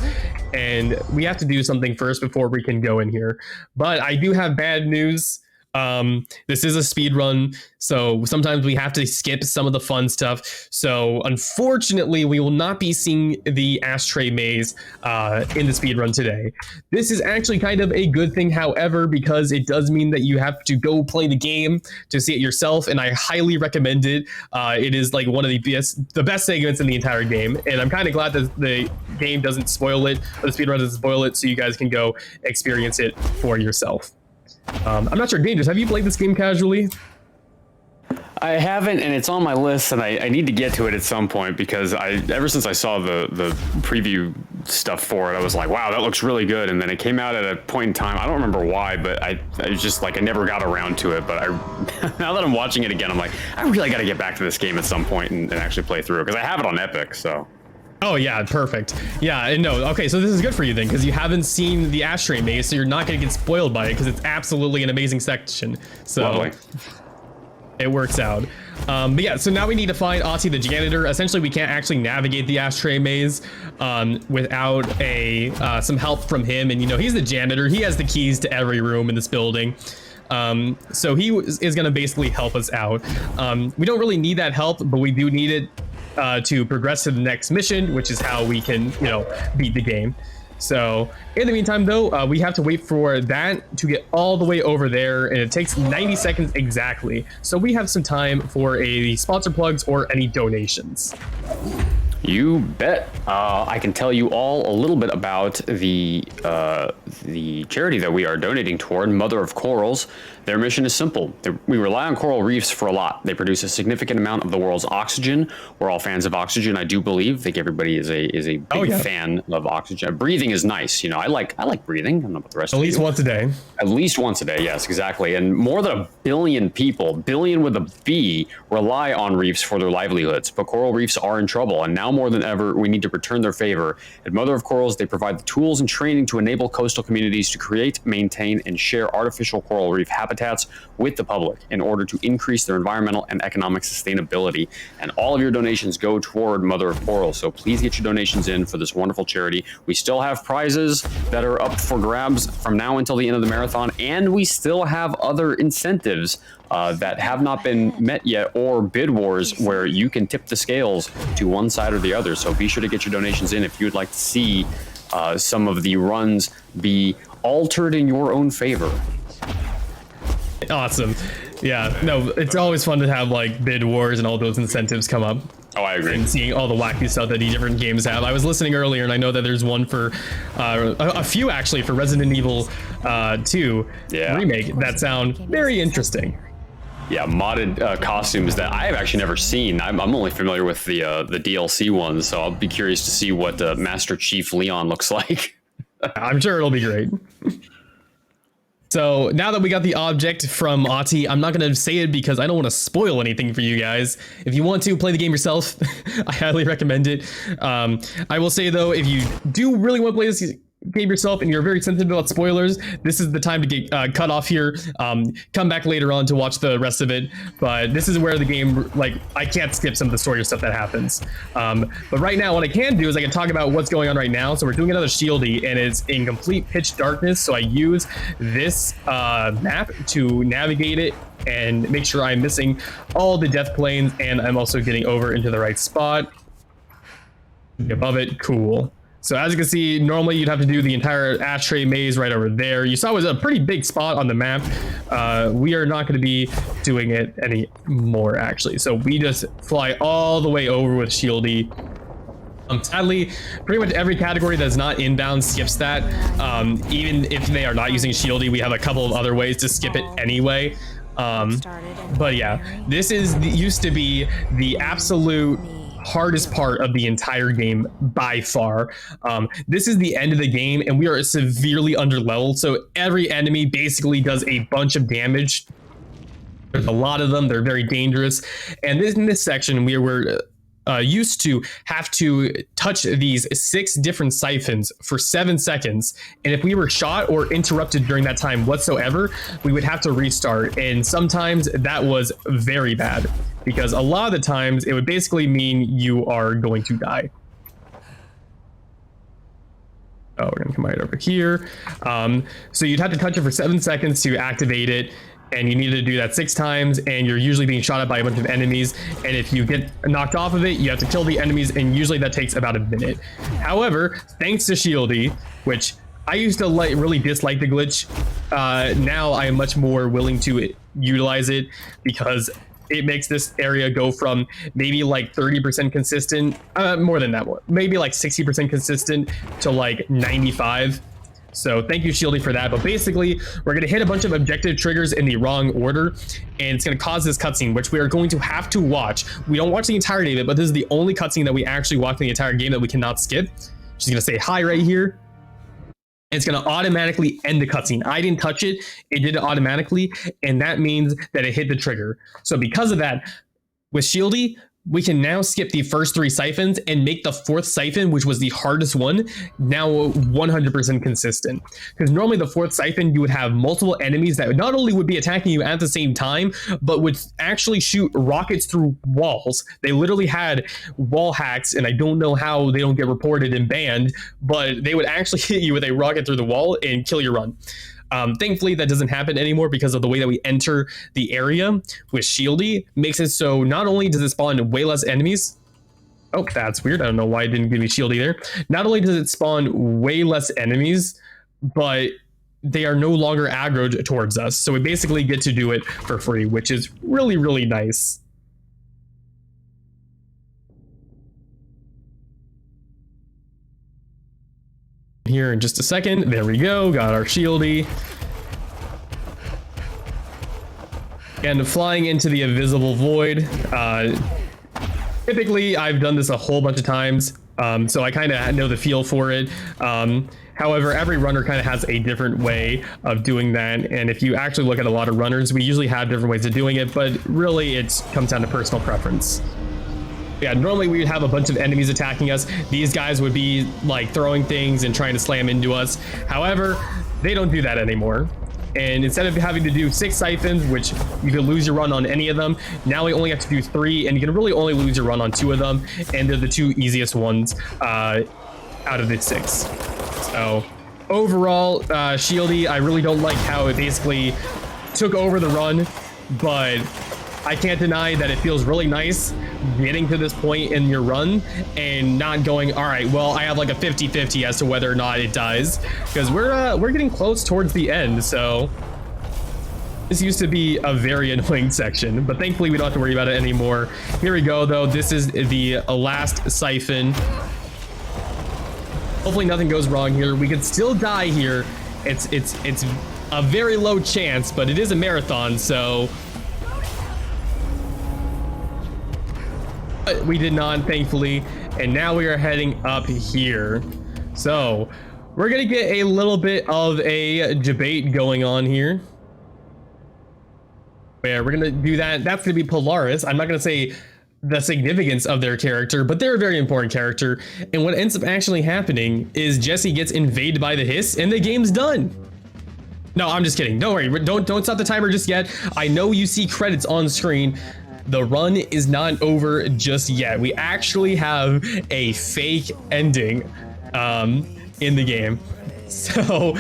and we have to do something first before we can go in here. But I do have bad news. This is a speed run, so sometimes we have to skip some of the fun stuff. So unfortunately, we will not be seeing the ashtray maze in the speed run today. This is actually kind of a good thing, however, because it does mean that you have to go play the game to see it yourself, and I highly recommend it. It is like one of the best segments in the entire game, and I'm kind of glad that the game doesn't spoil it, or the speed run doesn't spoil it, so you guys can go experience it for yourself. I'm not sure, Dangerous, have you played this game casually? I haven't, and it's on my list, and I need to get to it at some point, because ever since I saw the preview stuff for it, I was like, wow, that looks really good. And then it came out at a point in time, I don't remember why, but I was just like, I never got around to it. But now that I'm watching it again, I'm like, I really got to get back to this game at some point and actually play through it, because I have it on Epic, so. Oh yeah, perfect. Yeah, and no, okay, so this is good for you then, because you haven't seen the ashtray maze, so you're not going to get spoiled by it, because it's absolutely an amazing section. So lovely. It works out. But yeah, so now we need to find Ati the janitor. Essentially, we can't actually navigate the ashtray maze without some help from him. And you know, he's the janitor. He has the keys to every room in this building. So he is going to basically help us out. We don't really need that help, but we do need it to progress to the next mission, which is how we can, you know, beat the game. So in the meantime though, we have to wait for that to get all the way over there, and it takes 90 seconds exactly. So we have some time for a sponsor plugs or any donations. You bet. I can tell you all a little bit about the charity that we are donating toward, Mother of Corals. Their mission is simple. We rely on coral reefs for a lot. They produce a significant amount of the world's oxygen. We're all fans of oxygen, I do believe. I think everybody is a big fan of oxygen. Breathing is nice. You know, I like breathing. I don't know about the rest of you. At least once a day. At least once a day, yes, exactly. And more than 1 billion people, billion with a B, rely on reefs for their livelihoods. But coral reefs are in trouble, and now more than ever, we need to return their favor. At Mother of Corals, they provide the tools and training to enable coastal communities to create, maintain, and share artificial coral reef habitats with the public in order to increase their environmental and economic sustainability. And all of your donations go toward Mother of Corals. So please get your donations in for this wonderful charity. We still have prizes that are up for grabs from now until the end of the marathon, and we still have other incentives that have not been met yet, or bid wars where you can tip the scales to one side or the other. So be sure to get your donations in if you would like to see some of the runs be altered in your own favor. Awesome. Yeah, no, it's always fun to have like bid wars and all those incentives come up. Oh, I agree. And seeing all the wacky stuff that these different games have. I was listening earlier, and I know that there's one for a few actually for Resident Evil 2 remake that sound very interesting. Yeah, modded costumes that I have actually never seen. I'm only familiar with the DLC ones, so I'll be curious to see what Master Chief Leon looks like. I'm sure it'll be great. So now that we got the object from Ati, I'm not going to say it because I don't want to spoil anything for you guys. If you want to play the game yourself, I highly recommend it. I will say though, if you do really want to play this behave yourself and you're very sensitive about spoilers, this is the time to get cut off here. Come back later on to watch the rest of it. But this is where the game, like, I can't skip some of the story stuff that happens. But right now, what I can do is I can talk about what's going on right now. So we're doing another shieldy, and it's in complete pitch darkness. So I use this map to navigate it and make sure I'm missing all the death planes, and I'm also getting over into the right spot. Above it, cool. So as you can see, normally you'd have to do the entire ashtray maze right over there. You saw it was a pretty big spot on the map. We are not going to be doing it anymore, actually. So we just fly all the way over with Shieldy. Sadly, pretty much every category that's not inbound skips that. Even if they are not using Shieldy, we have a couple of other ways to skip it anyway. But yeah, this used to be the absolute hardest part of the entire game by far. This is the end of the game, and we are severely under leveled, so every enemy basically does a bunch of damage. There's a lot of them. They're very dangerous, and in this section we were used to have to touch these 6 different siphons for 7 seconds, and if we were shot or interrupted during that time whatsoever, we would have to restart, and sometimes that was very bad, because a lot of the times it would basically mean you are going to die. Oh, we're gonna come right over here. So you'd have to touch it for 7 seconds to activate it, and you need to do that 6 times, and you're usually being shot at by a bunch of enemies, and if you get knocked off of it, you have to kill the enemies, and usually that takes about a minute. However, thanks to Shieldy, which I used to really dislike the glitch, now I am much more willing to utilize it, because it makes this area go from maybe like 30% consistent, more than that, maybe like 60% consistent to like 95. So thank you, Shieldy, for that. But basically, we're going to hit a bunch of objective triggers in the wrong order, and it's going to cause this cutscene, which we are going to have to watch. We don't watch the entirety of it, but this is the only cutscene that we actually watch in the entire game that we cannot skip. She's going to say hi right here. It's going to automatically end the cutscene. I didn't touch it. It did it automatically, and that means that it hit the trigger. So because of that, with Shieldy, we can now skip the first 3 siphons and make the 4th siphon, which was the hardest one, now 100% consistent. Because normally the 4th siphon, you would have multiple enemies that not only would be attacking you at the same time, but would actually shoot rockets through walls. They literally had wall hacks, and I don't know how they don't get reported and banned, but they would actually hit you with a rocket through the wall and kill your run. Thankfully, that doesn't happen anymore because of the way that we enter the area with Shieldy. Makes it so not only does it spawn way less enemies. Oh, that's weird. I don't know why it didn't give me Shieldy there. Not only does it spawn way less enemies, but they are no longer aggroed towards us. So we basically get to do it for free, which is really, really nice. Here in just a second. There we go. Got our Shieldy. And flying into the invisible void. Typically, I've done this a whole bunch of times, so I kind of know the feel for it. However, every runner kind of has a different way of doing that. And if you actually look at a lot of runners, we usually have different ways of doing it, but really it comes down to personal preference. Yeah, normally we would have a bunch of enemies attacking us. These guys would be like throwing things and trying to slam into us. However, they don't do that anymore. And instead of having to do 6 siphons, which you could lose your run on any of them, now we only have to do 3, and you can really only lose your run on 2 of them, and they're the 2 easiest ones out of the 6. So overall, Shieldy, I really don't like how it basically took over the run, but I can't deny that it feels really nice getting to this point in your run and not going, all right, well, I have like a 50-50 as to whether or not it dies, because we're getting close towards the end. So this used to be a very annoying section, but thankfully we don't have to worry about it anymore. Here we go, though. This is the last siphon. Hopefully nothing goes wrong here. We could still die here. It's a very low chance, but it is a marathon, so we did not, thankfully, and now we are heading up here. So we're gonna get a little bit of a debate going on here, where we're gonna do that. That's gonna be Polaris. I'm not gonna say the significance of their character, but they're a very important character. And what ends up actually happening is Jesse gets invaded by the hiss and the game's done. No, I'm just kidding. Don't worry. Don't stop the timer just yet. I know you see credits on screen. The run is not over just yet. We actually have a fake ending in the game. So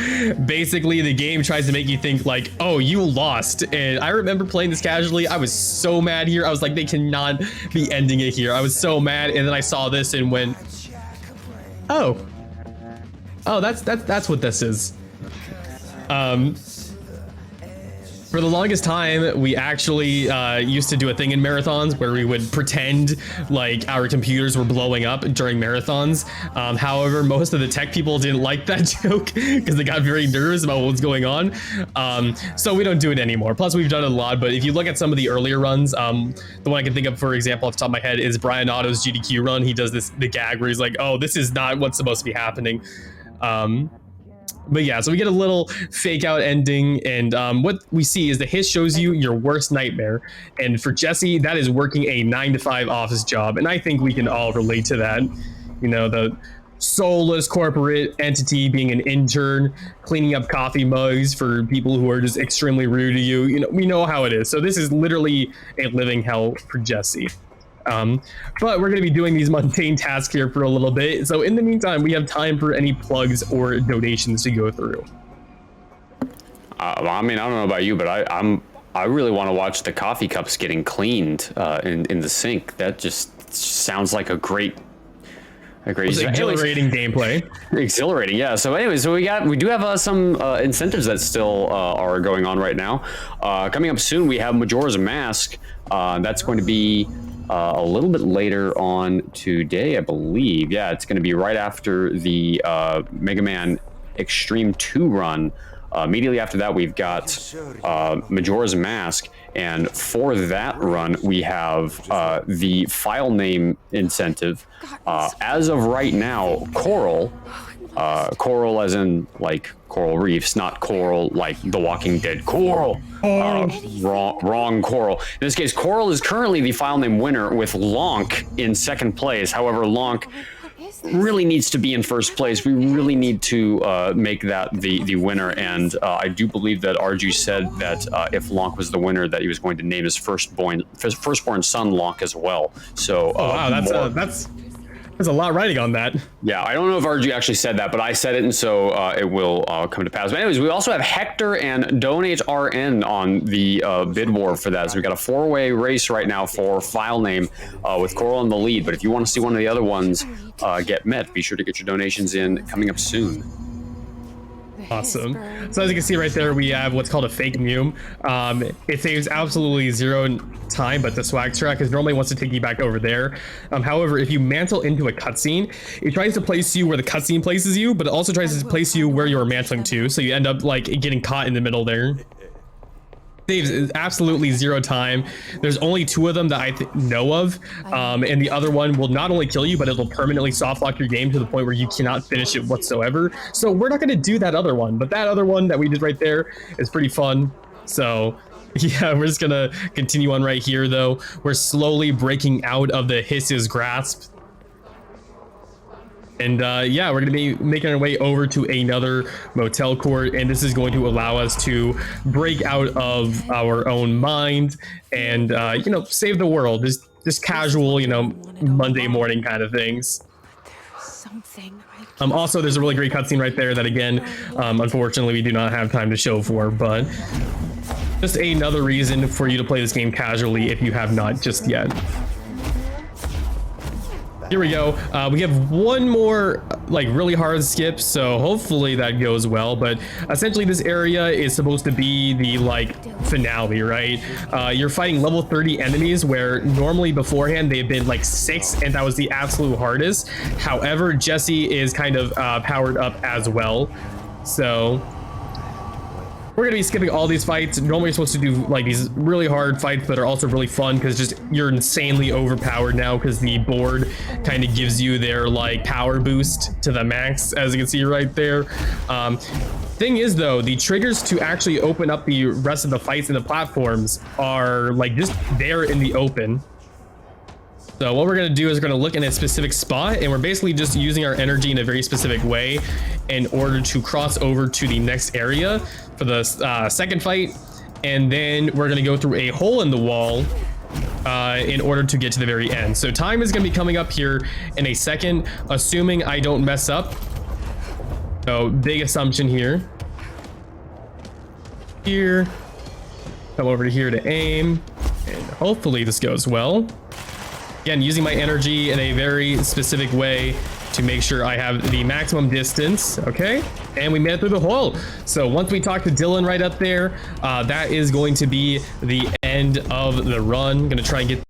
basically the game tries to make you think like, oh, you lost. And I remember playing this casually. I was so mad here. I was like, they cannot be ending it here. I was so mad. And then I saw this and went, oh, that's what this is. For the longest time, we actually used to do a thing in marathons where we would pretend like our computers were blowing up during marathons. However, most of the tech people didn't like that joke because they got very nervous about what was going on. So we don't do it anymore. Plus, we've done it a lot. But if you look at some of the earlier runs, the one I can think of, for example, off the top of my head, is Brian Otto's GDQ run. He does the gag where he's like, oh, this is not what's supposed to be happening. But yeah, so we get a little fake out ending, and what we see is the hiss shows you your worst nightmare. And for Jesse, that is working a 9-to-5 office job. And I think we can all relate to that. You know, the soulless corporate entity being an intern, cleaning up coffee mugs for people who are just extremely rude to you. You know, we know how it is. So this is literally a living hell for Jesse. But we're going to be doing these mundane tasks here for a little bit. So in the meantime, we have time for any plugs or donations to go through. I mean, I don't know about you, but I really want to watch the coffee cups getting cleaned in the sink. That just sounds like a great exhilarating gameplay. Exhilarating, yeah. So anyways, so we do have some incentives that still are going on right now. Coming up soon, we have Majora's Mask. That's going to be a little bit later on today, I believe. Yeah, it's going to be right after the Mega Man Extreme 2 run. Immediately after that, we've got Majora's Mask. And for that run, we have the file name incentive. As of right now, Coral, as in like coral reefs, not coral like The Walking Dead. Coral. Wrong Coral. In this case, Coral is currently the file name winner with Lonk in second place. However, Lonk really needs to be in first place. We really need to make that the winner. And I do believe that Arju said that if Lonk was the winner, that he was going to name his firstborn son Lonk as well. So wow, there's a lot writing on that. Yeah, I don't know if RG actually said that, but I said it, and so it will come to pass. But anyways, we also have Hector and Donate RN on the bid war for that. So we've got a 4-way race right now for file name with Coral in the lead. But if you want to see one of the other ones get met, be sure to get your donations in coming up soon. Awesome. So as you can see right there, we have what's called a fake Mew. It saves absolutely 0 time, but the swag track is normally wants to take you back over there. However, if you mantle into a cutscene, it tries to place you where the cutscene places you, but it also tries to place you where you're mantling to. So you end up like getting caught in the middle there. Saves absolutely 0 time. There's only 2 of them that I know of, and the other one will not only kill you, but it'll permanently soft lock your game to the point where you cannot finish it whatsoever. So we're not going to do that other one, but that other one that we did right there is pretty fun. So yeah, we're just gonna continue on right here though. We're slowly breaking out of the Hiss's grasp. And yeah, we're going to be making our way over to another motel court, and this is going to allow us to break out of our own mind and, you know, save the world. Just casual, you know, Monday morning kind of things. Also, there's a really great cutscene right there that, again, unfortunately, we do not have time to show for, but just another reason for you to play this game casually if you have not just yet. Here we go. We have one more like really hard skip, so hopefully that goes well. But essentially this area is supposed to be the like finale, right? You're fighting level 30 enemies where normally beforehand they've been like 6, and that was the absolute hardest. However, Jesse is kind of powered up as well. So we're going to be skipping all these fights. Normally you're supposed to do like these really hard fights that are also really fun because just you're insanely overpowered now because the board kind of gives you their like power boost to the max, as you can see right there. Thing is though, the triggers to actually open up the rest of the fights and the platforms are like just there in the open. So what we're going to do is we're going to look in a specific spot, and we're basically just using our energy in a very specific way in order to cross over to the next area for the second fight. And then we're going to go through a hole in the wall in order to get to the very end. So time is going to be coming up here in a second, assuming I don't mess up. So big assumption here. Here. Come over to here to aim. And hopefully this goes well. Again, using my energy in a very specific way to make sure I have the maximum distance. Okay, and we made it through the hole. So once we talk to Dylan right up there, that is going to be the end of the run. I'm gonna try and get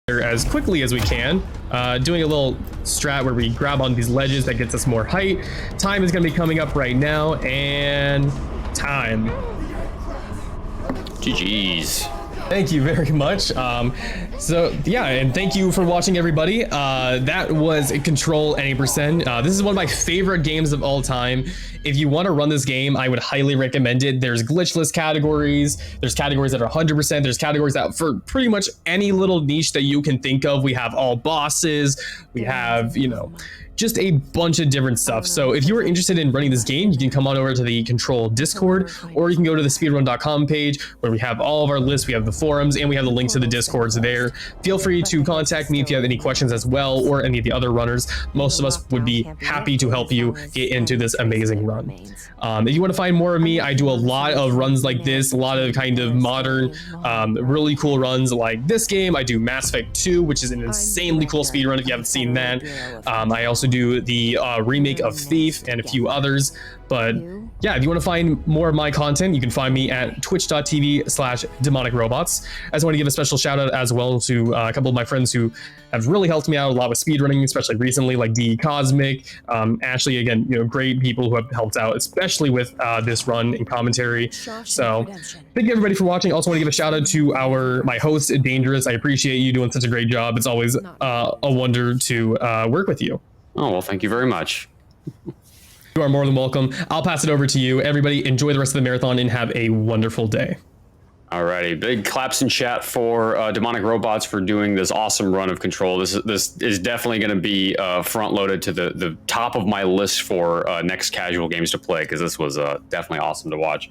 there as quickly as we can. Doing a little strat where we grab on these ledges that gets us more height. Time is gonna be coming up right now, and time. GG's. Thank you very much. So yeah, and thank you for watching, everybody. That was Control Any Percent. This is one of my favorite games of all time. If you want to run this game, I would highly recommend it. There's glitchless categories. There's categories that are 100%. There's categories that for pretty much any little niche that you can think of. We have all bosses. We have, you know, just a bunch of different stuff. So if you are interested in running this game, you can come on over to the Control Discord, or you can go to the speedrun.com page where we have all of our lists. We have the forums, and we have the link to the Discords there. Feel free to contact me if you have any questions as well, or any of the other runners. Most of us would be happy to help you get into this amazing run. If you want to find more of me, I do a lot of runs like this, a lot of kind of modern, really cool runs like this game. I do Mass Effect 2, which is an insanely cool speedrun if you haven't seen that. I also do the remake of Thief and a few others. But yeah, if you want to find more of my content, you can find me at twitch.tv/DemonicRobots. I just want to give a special shout out as well to a couple of my friends who have really helped me out a lot with speedrunning, especially recently, like D Cosmic, Ashley, again, you know, great people who have helped out, especially with this run and commentary. So thank you everybody for watching. Also want to give a shout out to my host, Dangerous. I appreciate you doing such a great job. It's always a wonder to work with you. Oh, well, thank you very much. You are more than welcome. I'll pass it over to you. Everybody, enjoy the rest of the marathon and have a wonderful day. Alrighty, big claps in chat for DemonicRobots for doing this awesome run of Control. This is definitely going to be front loaded to the top of my list for next casual games to play, because this was definitely awesome to watch.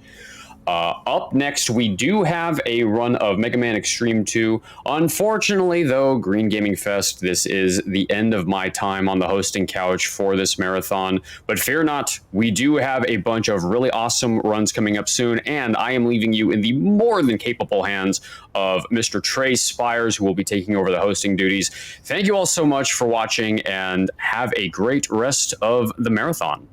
Up next, we do have a run of Mega Man Extreme 2. Unfortunately, though, Green Gaming Fest, this is the end of my time on the hosting couch for this marathon. But fear not, we do have a bunch of really awesome runs coming up soon, and I am leaving you in the more than capable hands of Mr. Trey Spires, who will be taking over the hosting duties. Thank you all so much for watching, and have a great rest of the marathon.